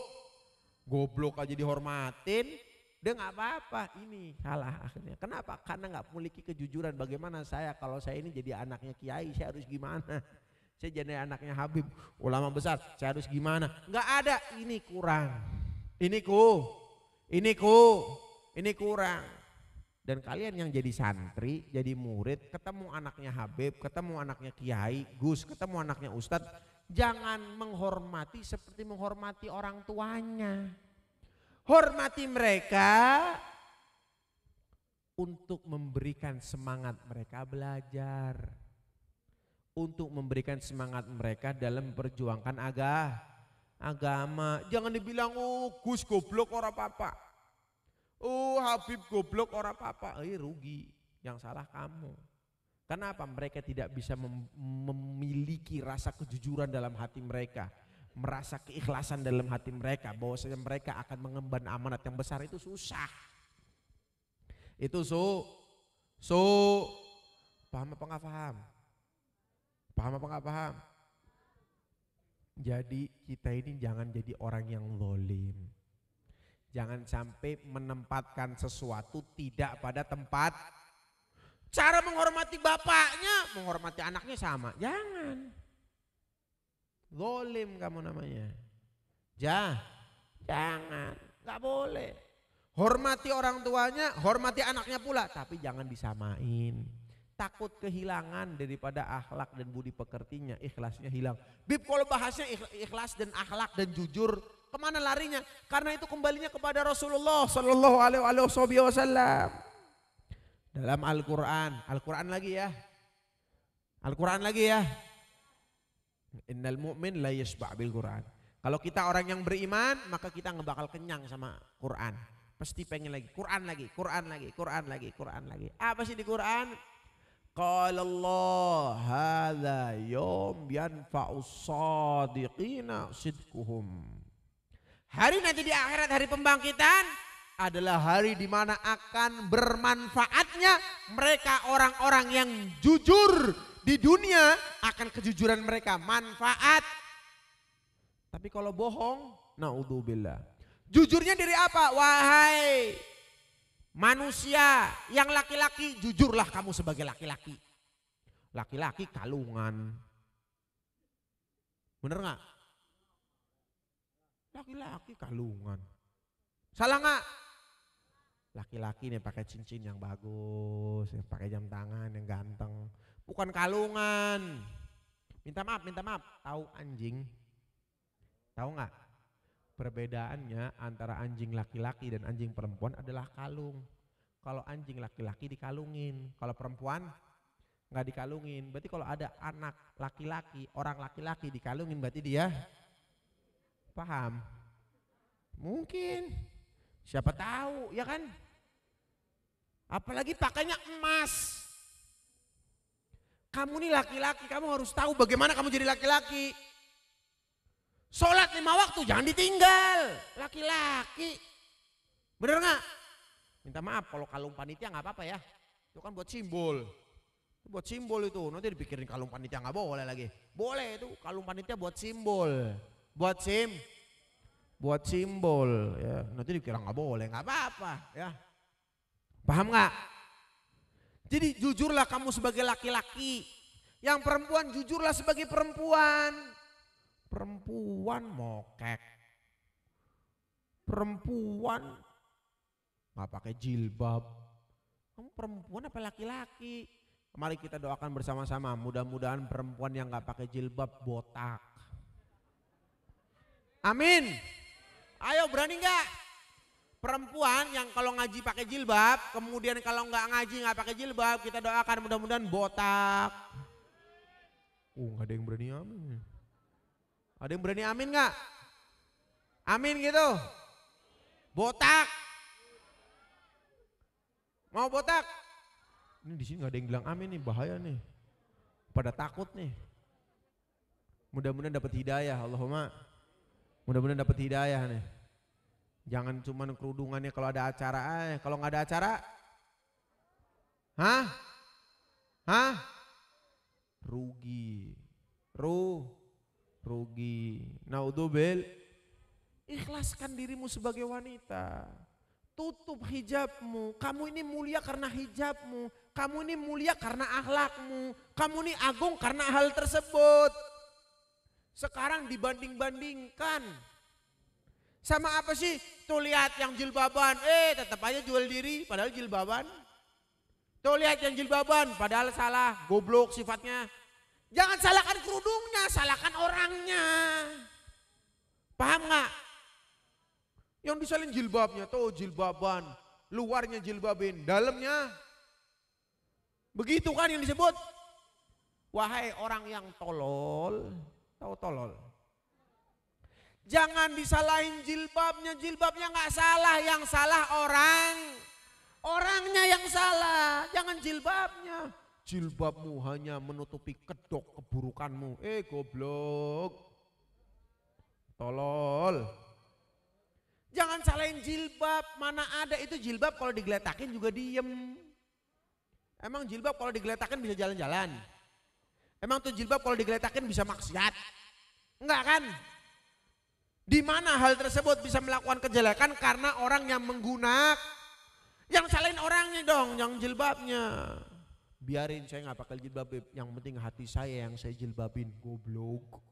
goblok aja dihormatin. Dia nggak apa-apa, ini salah akhirnya. Kenapa? Karena nggak memiliki kejujuran. Bagaimana saya kalau saya ini jadi anaknya kiai, saya harus gimana? Saya jadi anaknya habib, ulama besar, saya harus gimana? Nggak ada, ini kurang. Ini kurang. Dan kalian yang jadi santri, jadi murid, ketemu anaknya habib, ketemu anaknya kiai, gus, ketemu anaknya ustadz, jangan menghormati seperti menghormati orang tuanya. Hormati mereka untuk memberikan semangat mereka belajar, untuk memberikan semangat mereka dalam memperjuangkan agama. Jangan dibilang Gus goblok ora apa-apa, Habib goblok ora apa-apa. Rugi, yang salah kamu. Kenapa? Mereka tidak bisa memiliki rasa kejujuran dalam hati mereka, merasa keikhlasan dalam hati mereka, bahwasanya mereka akan mengemban amanat yang besar. Itu susah. Itu paham apa nggak paham? Paham apa nggak paham? Jadi kita ini jangan jadi orang yang zalim. Jangan sampai menempatkan sesuatu tidak pada tempat. Cara menghormati bapaknya, menghormati anaknya sama. Jangan. Zalim kamu namanya. Jangan, nggak boleh. Hormati orang tuanya, hormati anaknya pula, tapi jangan disamain. Takut kehilangan daripada akhlak dan budi pekertinya, ikhlasnya hilang. Bib, kalau bahasnya ikhlas dan akhlak dan jujur, kemana larinya? Karena itu kembalinya kepada Rasulullah Sallallahu Alaihi Wasallam. Dalam Al-Quran lagi ya. Al-Quran lagi ya. Innal mu'min la yashba' bil Quran. Kalau kita orang yang beriman, maka kita nggak bakal kenyang sama Quran. Pasti pengen lagi, Quran lagi, Quran lagi, Quran lagi, Quran lagi. Apa sih di Quran? Qala Allah hadza yawm yanfa'us shadiqina sidquhum. Hari nanti di akhirat, hari pembangkitan adalah hari di mana akan bermanfaatnya mereka orang-orang yang jujur di dunia, akan kejujuran mereka manfaat. Tapi kalau bohong, naudzubillah. Jujurnya dari apa? Wahai manusia yang laki-laki, jujurlah kamu sebagai laki-laki. Laki-laki kalungan. Bener gak? Laki-laki kalungan. Salah gak? Laki-laki nih pakai cincin yang bagus, yang pakai jam tangan yang ganteng. Bukan kalungan. Minta maaf. Tahu anjing? Tahu gak? Perbedaannya antara anjing laki-laki dan anjing perempuan adalah kalung. Kalau anjing laki-laki dikalungin, kalau perempuan nggak dikalungin. Berarti kalau ada anak laki-laki, orang laki-laki dikalungin, berarti dia paham? Mungkin, siapa tahu, ya kan? Apalagi pakainya emas. Kamu nih laki-laki, kamu harus tahu bagaimana kamu jadi laki-laki. Sholat 5 waktu jangan ditinggal, laki-laki. Bener gak? Minta maaf kalau kalung panitia gak apa-apa ya. Itu kan buat simbol. Buat simbol itu, nanti dipikirin kalung panitia gak boleh lagi. Boleh itu, kalung panitia buat simbol. Buat simbol ya. Nanti dikira gak boleh, gak apa-apa ya. Paham gak? Jadi jujurlah kamu sebagai laki-laki. Yang perempuan jujurlah sebagai perempuan. Perempuan mokek, perempuan nggak pakai jilbab. Kamu perempuan apa laki-laki? Mari kita doakan bersama-sama, mudah-mudahan perempuan yang nggak pakai jilbab botak. Amin. Ayo, berani nggak? Perempuan yang kalau ngaji pakai jilbab, kemudian kalau nggak ngaji nggak pakai jilbab, kita doakan mudah-mudahan botak. Nggak ada yang berani amin. Ada yang berani amin gak? Amin gitu. Botak. Mau botak? Ini di sini gak ada yang bilang amin nih, bahaya nih. Pada takut nih. Mudah-mudahan dapat hidayah, Allahumma. Mudah-mudahan dapat hidayah nih. Jangan cuman kerudungannya kalau ada acara, kalau nggak ada acara, rugi. Rugi. Naudzubil. Ikhlaskan dirimu sebagai wanita. Tutup hijabmu. Kamu ini mulia karena hijabmu. Kamu ini mulia karena akhlakmu. Kamu ini agung karena hal tersebut. Sekarang dibanding-bandingkan. Sama apa sih? Tuh lihat yang jilbaban. Tetap aja jual diri padahal jilbaban. Tuh lihat yang jilbaban padahal salah. Goblok sifatnya. Jangan salahkan kerudungnya, salahkan orangnya. Paham gak? Yang disalin jilbabnya, tuh jilbaban. Luarnya jilbabin, dalamnya. Begitu kan yang disebut. Wahai orang yang tolol, tahu tolol. Jangan disalahin jilbabnya gak salah, yang salah orangnya yang salah, jangan jilbabnya. Jilbabmu hanya menutupi kedok keburukanmu. Goblok. Tolol. Jangan salahin jilbab. Mana ada itu jilbab kalau digeletakin juga diem. Emang jilbab kalau digeletakin bisa jalan-jalan? Emang tuh jilbab kalau digeletakin bisa maksiat? Enggak kan? Di mana hal tersebut bisa melakukan kejelekan karena orang yang menggunakan. Yang salahin orangnya dong, yang jilbabnya. Biarin saya gak pakai jilbab, yang penting hati saya yang saya jilbabin. Goblok.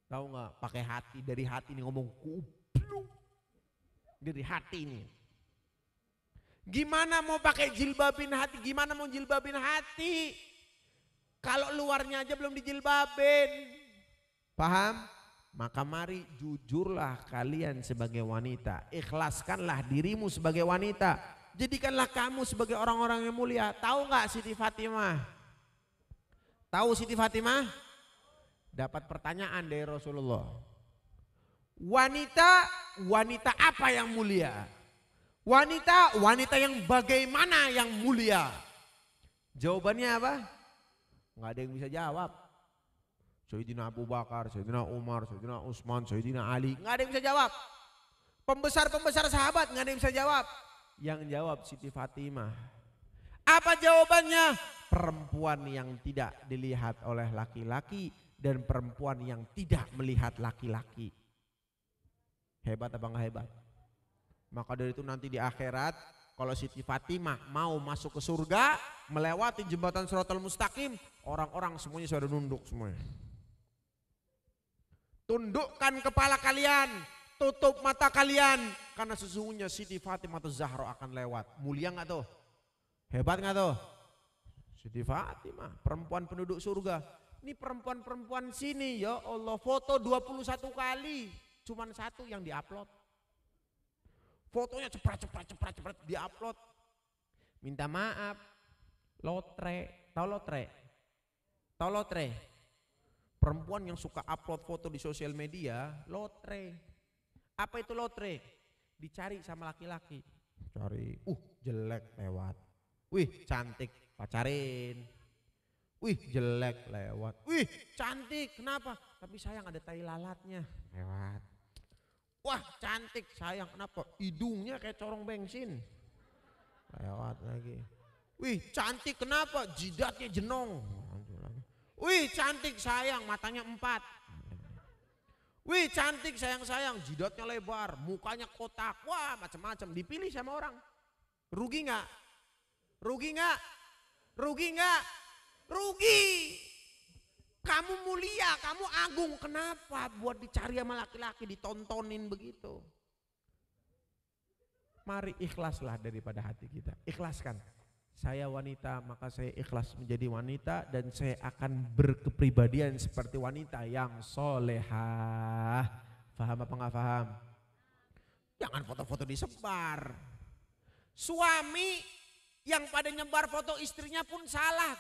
Tahu gak? Pakai hati, dari hati nih ngomong goblok. Dari hati ini. Gimana mau pakai jilbabin hati? Gimana mau jilbabin hati? Kalau luarnya aja belum dijilbabin. Paham? Maka mari jujurlah kalian sebagai wanita. Ikhlaskanlah dirimu sebagai wanita. Jadikanlah kamu sebagai orang-orang yang mulia. Tahu gak Siti Fatimah? Tahu Siti Fatimah? Dapat pertanyaan dari Rasulullah. Wanita apa yang mulia? Wanita yang bagaimana yang mulia? Jawabannya apa? Nggak ada yang bisa jawab. Sayyidina Abu Bakar, Sayyidina Umar, Sayyidina Utsman, Sayyidina Ali. Nggak ada yang bisa jawab. Pembesar-pembesar sahabat nggak ada yang bisa jawab. Yang jawab Siti Fatimah. Apa jawabannya? Perempuan yang tidak dilihat oleh laki-laki dan perempuan yang tidak melihat laki-laki. Hebat apa enggak hebat? Maka dari itu nanti di akhirat kalau Siti Fatimah mau masuk ke surga melewati jembatan Shiratal Mustaqim, orang-orang semuanya sudah nunduk semuanya. Tundukkan kepala kalian, tutup mata kalian karena sesungguhnya Siti Fatimah Zahra akan lewat. Mulia enggak tuh? Hebat enggak tuh? Siti Fatimah, perempuan penduduk surga. Ini perempuan-perempuan sini ya Allah, foto 21 kali, cuman satu yang diupload. Fotonya cepet diupload. Minta maaf, lotre, tahu lotre? Tahu lotre? Perempuan yang suka upload foto di sosial media, lotre. Apa itu lotre? Dicari sama laki-laki. Cari, jelek lewat. Wih cantik, pacarin. Wih jelek lewat. Wih cantik, kenapa? Tapi sayang ada tai lalatnya, lewat. Wah cantik, sayang kenapa? Hidungnya kayak corong bensin, lewat lagi. Wih cantik, kenapa? Jidatnya jenong. Wih cantik sayang, matanya 4. Wih cantik sayang, jidatnya lebar, mukanya kotak. Wah macam-macam, dipilih sama orang. Rugi nggak? Rugi nggak? Rugi nggak? Rugi. Kamu mulia, kamu agung, kenapa buat dicari sama laki-laki, ditontonin begitu? Mari ikhlaslah daripada hati kita, ikhlaskan. Saya wanita, maka saya ikhlas menjadi wanita dan saya akan berkepribadian seperti wanita yang solehah. Faham apa enggak faham? Jangan foto-foto disebar. Suami yang pada nyebar foto istrinya pun salah,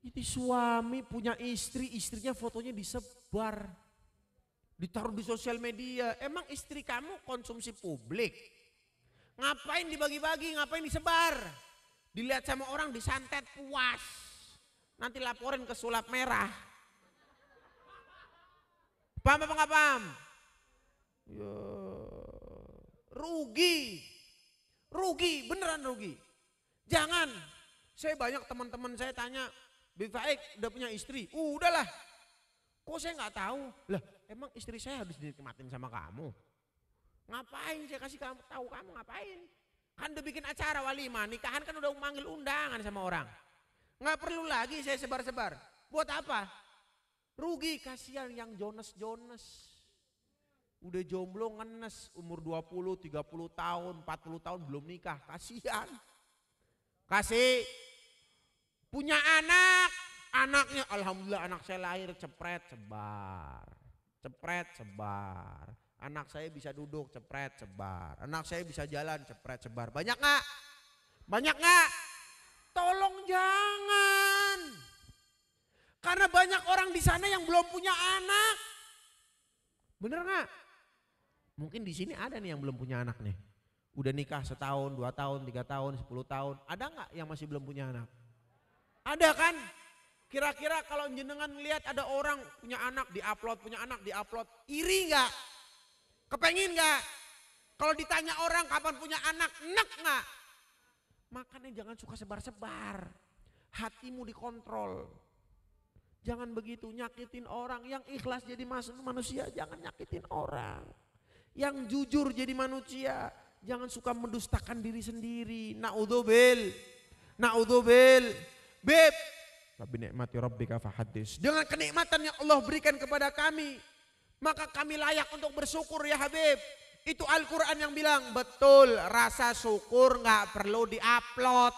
Ini suami punya istri, istrinya fotonya disebar, ditaruh di sosial media. Emang istri kamu konsumsi publik? Ngapain dibagi-bagi, ngapain disebar? Dilihat sama orang disantet puas. Nanti laporin ke sulap merah. Paham apa nggak paham? Ya, rugi. Rugi, beneran rugi. Jangan. Saya banyak teman-teman saya tanya, Bib Faik udah punya istri? Udahlah. Kok saya nggak tahu? Lah, emang istri saya harus dinikmatin sama kamu? Ngapain saya kasih kamu tahu kamu ngapain? Kan udah bikin acara walimah, nikahan kan udah manggil undangan sama orang. Nggak perlu lagi saya sebar-sebar. Buat apa? Rugi, kasihan yang Jones. Udah jomblo ngenes, umur 20, 30 tahun, 40 tahun belum nikah, kasihan. Kasih punya anak, anaknya alhamdulillah anak saya lahir cepret sebar. Anak saya bisa duduk cepret sebar. Anak saya bisa jalan cepret sebar. Banyak gak? Banyak gak? Tolong jangan. Karena banyak orang di sana yang belum punya anak. Bener gak? Mungkin di sini ada nih yang belum punya anak nih. Udah nikah setahun, 2 tahun, 3 tahun, 10 tahun. Ada gak yang masih belum punya anak? Ada kan? Kira-kira kalau jenengan lihat ada orang punya anak diupload, iri nggak? Kepengin nggak? Kalau ditanya orang kapan punya anak, enak nggak? Makanya jangan suka sebar-sebar, hatimu dikontrol. Jangan begitu nyakitin orang. Yang ikhlas jadi manusia, jangan nyakitin orang. Yang jujur jadi manusia, jangan suka mendustakan diri sendiri. Naudzubil. Beb, tapi nikmati rabbika fahaddits. Dengan kenikmatan yang Allah berikan kepada kami, Maka kami layak untuk bersyukur ya Habib. Itu Al-Quran yang bilang, betul rasa syukur gak perlu diupload.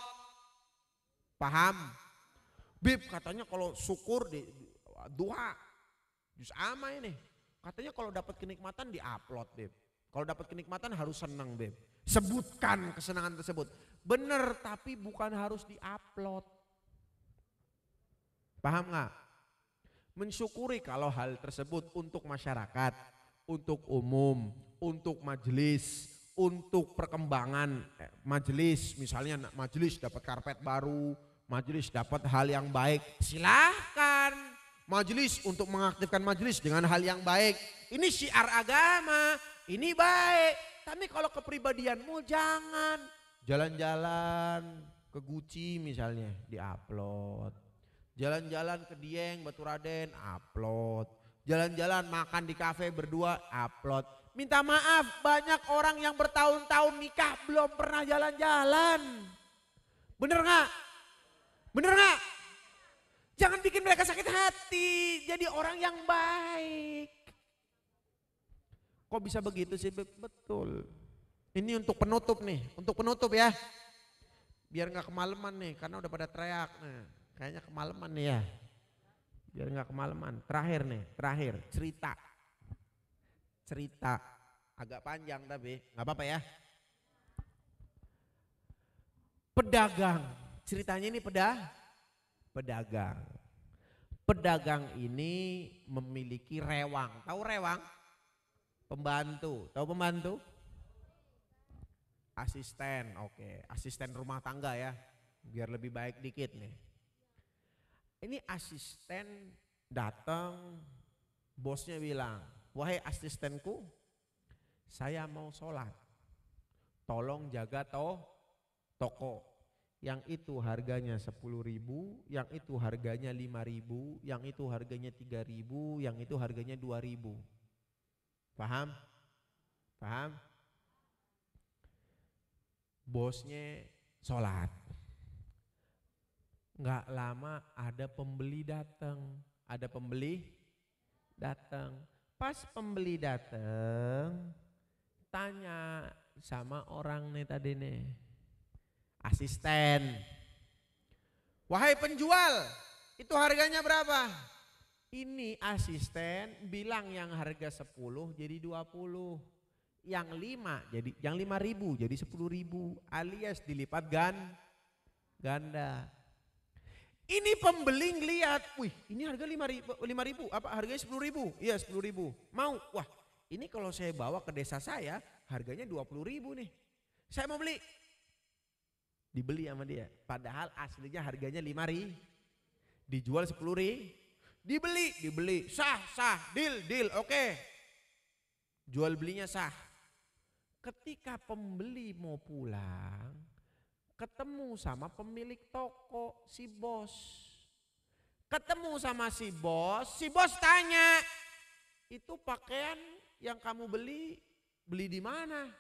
Paham? Bib katanya kalau syukur di duha. Jus ama ini. Katanya kalau dapat kenikmatan diupload Bib. Kalau dapat kenikmatan harus senang Bib. Sebutkan kesenangan tersebut. Bener tapi bukan harus diupload. Paham gak? Mensyukuri kalau hal tersebut untuk masyarakat, untuk umum, untuk majelis, untuk perkembangan majelis. Misalnya majelis dapat karpet baru, majelis dapat hal yang baik, silahkan. Majelis untuk mengaktifkan majelis dengan hal yang baik. Ini syiar agama, ini baik. Tapi kalau kepribadianmu jangan. Jalan-jalan ke Gucci misalnya diupload. Jalan-jalan ke Dieng, Baturaden, upload. Jalan-jalan makan di kafe berdua, upload. Minta maaf, banyak orang yang bertahun-tahun nikah belum pernah jalan-jalan. Bener gak? Bener gak? Jangan bikin mereka sakit hati, jadi orang yang baik. Kok bisa begitu sih? Betul. Ini untuk penutup nih, untuk penutup ya. Biar gak kemalaman nih, karena udah pada teriak. Nah. Kayaknya kemalaman nih ya. Biar gak kemalaman. Terakhir nih, terakhir cerita. Cerita agak panjang tapi gak apa-apa ya. Pedagang. Ceritanya ini pedagang. Pedagang ini memiliki rewang. Tahu rewang? Pembantu. Tahu pembantu? Asisten, oke. Asisten rumah tangga ya. Biar lebih baik dikit nih. Ini asisten datang, bosnya bilang, wahai asistenku, saya mau sholat, tolong jaga toko. Yang itu harganya 10.000, yang itu harganya 5.000, yang itu harganya 3.000, yang itu harganya 2.000. Paham? Paham? Bosnya sholat. Nggak lama ada pembeli datang. Ada pembeli datang. Pas pembeli datang, tanya sama orang nih tadi nih, asisten. Wahai penjual, itu harganya berapa? Ini asisten bilang yang harga 10 jadi 20. Yang 5 jadi yang 5.000 jadi 10.000 alias dilipat ganda. Ini pembeli ngeliat, wih ini harga 5.000, apa harganya 10.000? Iya 10.000. Mau? Wah ini kalau saya bawa ke desa saya harganya 20.000 nih. Saya mau beli. Dibeli sama dia. Padahal aslinya harganya 5.000. Dijual 10.000. Dibeli. Sah, deal, oke. Jual belinya sah. Ketika pembeli mau pulang, ketemu sama pemilik toko, si bos. Ketemu sama si bos tanya, itu pakaian yang kamu beli di mana?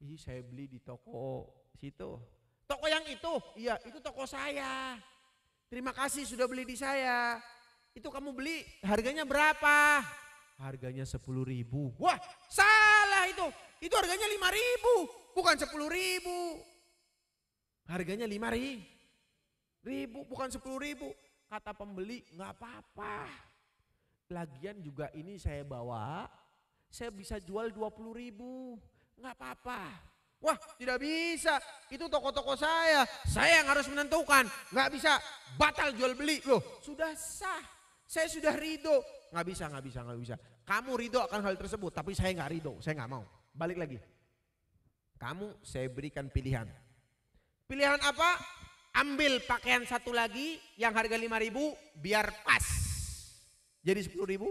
Ih, saya beli di toko situ. Toko yang itu? Iya, itu toko saya. Terima kasih sudah beli di saya. Itu kamu beli harganya berapa? Harganya 10.000. Wah, salah itu. Itu harganya 5.000, bukan 10.000. Harganya 5.000, bukan 10.000. Kata pembeli, nggak apa-apa. Lagian juga ini saya bawa, saya bisa jual 20.000, nggak apa-apa. Wah, tidak bisa. Itu toko-toko saya yang harus menentukan. Nggak bisa, batal jual beli. Loh, sudah sah. Saya sudah ridho. Nggak bisa. Kamu ridho akan hal tersebut, tapi saya nggak ridho, saya nggak mau. Balik lagi. Kamu saya berikan pilihan. Pilihan apa? Ambil pakaian satu lagi yang harga 5.000 biar pas. Jadi 10.000.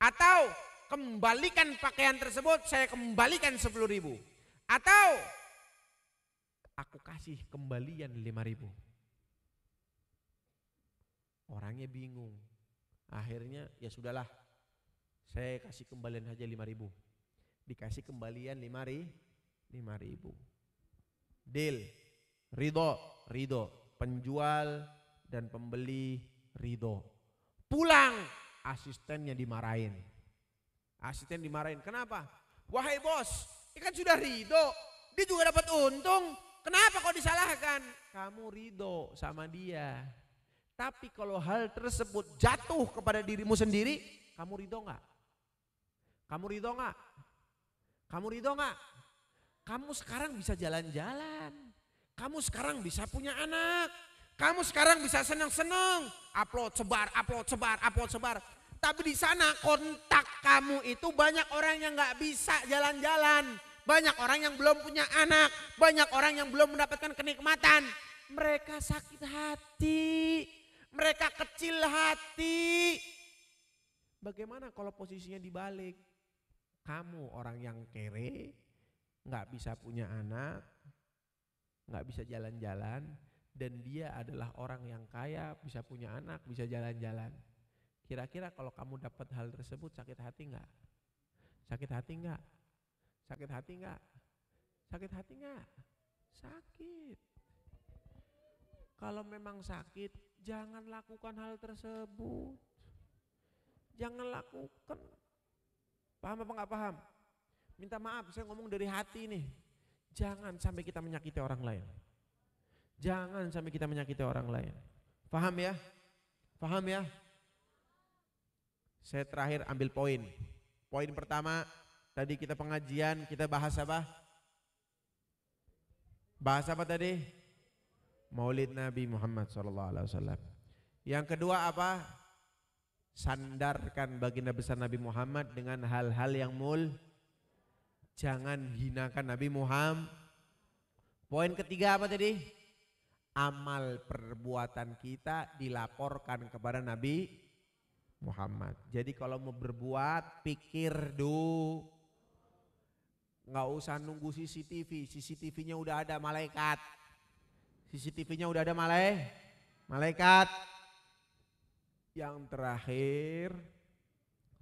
Atau kembalikan pakaian tersebut, saya kembalikan 10.000. Atau aku kasih kembalian 5.000. Orangnya bingung. Akhirnya ya sudahlah, saya kasih kembalian aja 5.000. Dikasih kembalian 5.000. Deal, ridho. Penjual dan pembeli ridho. Pulang, asistennya dimarahin. Asisten dimarahin, kenapa? Wahai bos, ini kan sudah ridho, dia juga dapat untung, kenapa kau disalahkan? Kamu ridho sama dia. Tapi kalau hal tersebut jatuh kepada dirimu sendiri, kamu ridho nggak? Kamu ridho nggak? Kamu ridho nggak? Kamu sekarang bisa jalan-jalan, kamu sekarang bisa punya anak, kamu sekarang bisa senang-senang, upload sebar, upload sebar, upload sebar. Tapi di sana kontak kamu itu banyak orang yang nggak bisa jalan-jalan, banyak orang yang belum punya anak, banyak orang yang belum mendapatkan kenikmatan. Mereka sakit hati, mereka kecil hati. Bagaimana kalau posisinya dibalik? Kamu orang yang kere, nggak bisa punya anak, nggak bisa jalan-jalan, dan dia adalah orang yang kaya, bisa punya anak, bisa jalan-jalan. Kira-kira kalau kamu dapat hal tersebut sakit hati nggak? Sakit hati nggak? Sakit hati nggak? Sakit hati nggak? Sakit. Kalau memang sakit, jangan lakukan hal tersebut. Jangan lakukan. Paham apa nggak paham? Minta maaf, saya ngomong dari hati nih. Jangan sampai kita menyakiti orang lain. Jangan sampai kita menyakiti orang lain. Paham ya? Paham ya? Saya terakhir ambil poin. Poin pertama, tadi kita pengajian, kita bahas apa? Bahas apa tadi? Maulid Nabi Muhammad SAW. Yang kedua apa? Sandarkan baginda besar Nabi Muhammad dengan hal-hal yang jangan hinakan Nabi Muhammad. Poin ketiga apa tadi? Amal perbuatan kita dilaporkan kepada Nabi Muhammad. Jadi kalau mau berbuat, pikir dulu. Nggak usah nunggu CCTV. CCTV-nya udah ada malaikat. CCTV-nya udah ada malaikat. Yang terakhir,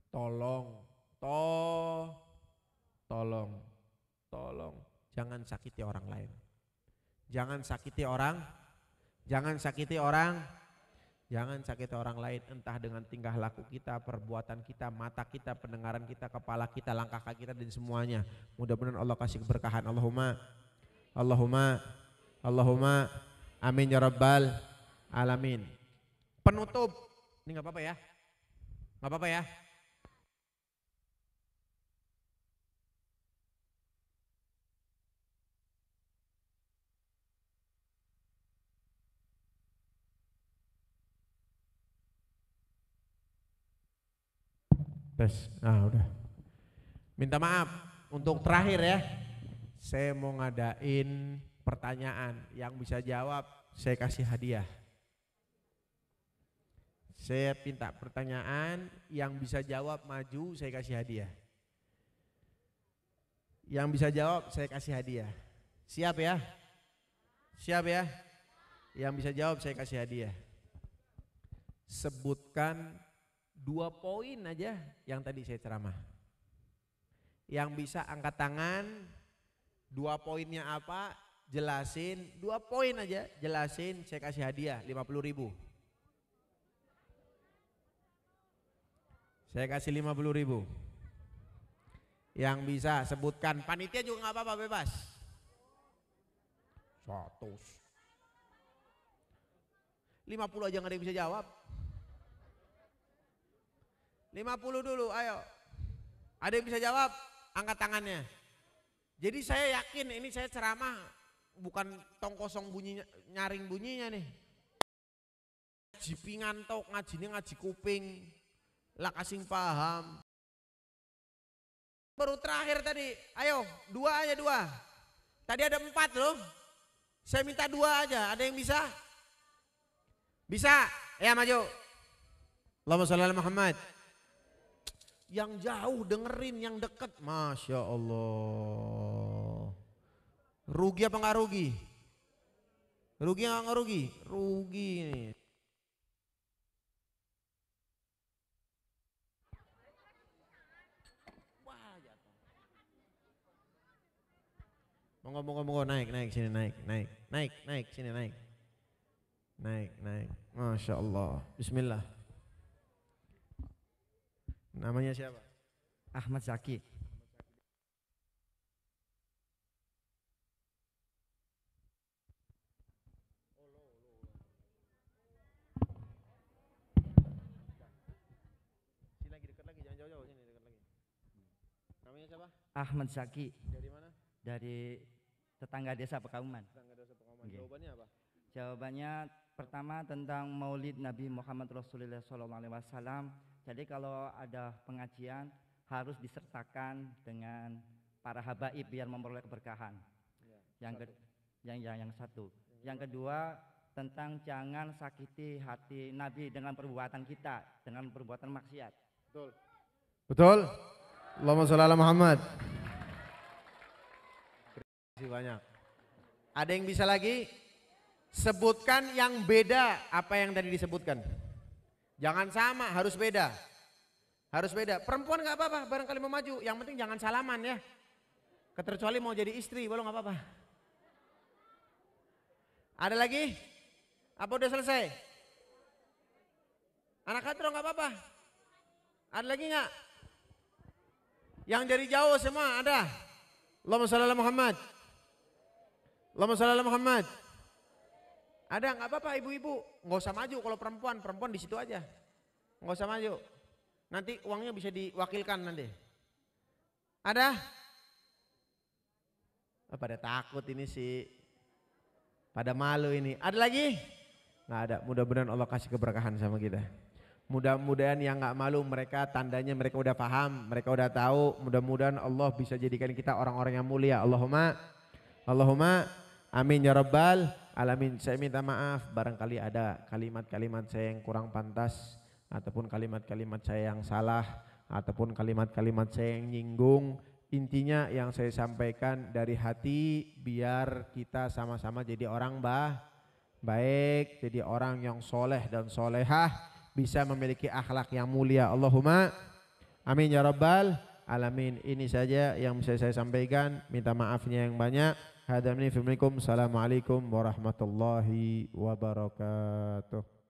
tolong, jangan sakiti orang lain. Jangan sakiti orang lain, entah dengan tingkah laku kita, perbuatan kita, mata kita, pendengaran kita, kepala kita, langkah kaki kita, dan semuanya. Mudah-mudahan Allah kasih keberkahan. Allahumma amin ya rabbal alamin. Penutup, ini nggak apa-apa ya? Nggak apa-apa ya? Tes, udah. Minta maaf untuk terakhir ya. Saya mau ngadain pertanyaan, yang bisa jawab saya kasih hadiah. Saya minta pertanyaan, yang bisa jawab maju saya kasih hadiah. Yang bisa jawab saya kasih hadiah. Siap ya? Siap ya? Yang bisa jawab saya kasih hadiah. Sebutkan 2 poin aja yang tadi saya ceramah. Yang bisa angkat tangan, 2 poinnya apa, jelasin, 2 poin aja, jelasin, saya kasih hadiah 50.000. Saya kasih 50.000. Yang bisa sebutkan, panitia juga nggak apa-apa, bebas. 50 aja nggak ada yang bisa jawab. 50 dulu, ayo. Ada yang bisa jawab? Angkat tangannya. Jadi saya yakin ini saya ceramah bukan tong kosong bunyinya, nyaring bunyinya nih. Ngaji pingantok, ngaji kuping, lah kasing paham. Baru terakhir tadi, ayo 2 aja 2. Tadi ada 4 loh. Saya minta 2 aja, ada yang bisa? Bisa? Ya maju. Allahumma sholli ala Muhammad. Yang jauh dengerin, yang deket, Masya Allah. Rugi apa nggak rugi? Rugi nggak rugi? Rugi nih. Wah, jatuh. Monggo naik sini, naik sini, naik. Masya Allah. Bismillah. Namanya siapa? Ahmad Zaki. Sini lagi dekat lagi, jangan jauh-jauh, sini dekat lagi. Namanya siapa? Ahmad Zaki. Dari mana? Dari tetangga desa Pekauman. Tetangga desa Pekauman. Okay. Jawabannya apa? Jawabannya pertama tentang Maulid Nabi Muhammad Rasulullah SAW. Jadi kalau ada pengajian harus disertakan dengan para habaib biar memperoleh keberkahan. Ya, yang satu. Yang kedua tentang jangan sakiti hati Nabi dengan perbuatan kita, dengan perbuatan maksiat. Betul. Betul. Allahumma sholli ala Muhammad. Terima kasih banyak. Ada yang bisa lagi? Sebutkan yang beda apa yang tadi disebutkan. Jangan sama, harus beda. Harus beda. Perempuan nggak apa-apa, barangkali mau maju. Yang penting jangan salaman ya. Kecuali mau jadi istri, boleh nggak apa-apa. Ada lagi? Apa udah selesai? Anak katro nggak apa-apa. Ada lagi nggak? Yang dari jauh semua ada. Allahumma sholli ala Muhammad. Allahumma sholli ala Muhammad. Ada nggak apa-apa ibu-ibu, nggak usah maju kalau perempuan di situ aja, nggak usah maju. Nanti uangnya bisa diwakilkan nanti. Ada? Oh, pada takut ini sih, pada malu ini. Ada lagi? Nggak ada. Mudah-mudahan Allah kasih keberkahan sama kita. Mudah-mudahan yang nggak malu mereka tandanya mereka udah paham, mereka udah tahu. Mudah-mudahan Allah bisa jadikan kita orang-orang yang mulia. Allahumma amin ya rabbal alamin. Saya minta maaf barangkali ada kalimat-kalimat saya yang kurang pantas, ataupun kalimat-kalimat saya yang salah, ataupun kalimat-kalimat saya yang nyinggung. Intinya yang saya sampaikan dari hati biar kita sama-sama jadi orang baik, jadi orang yang soleh dan solehah, bisa memiliki akhlak yang mulia. Allahumma amin ya rabbal alamin. Ini saja yang bisa saya sampaikan, minta maafnya yang banyak. Assalamualaikum warahmatullahi wabarakatuh.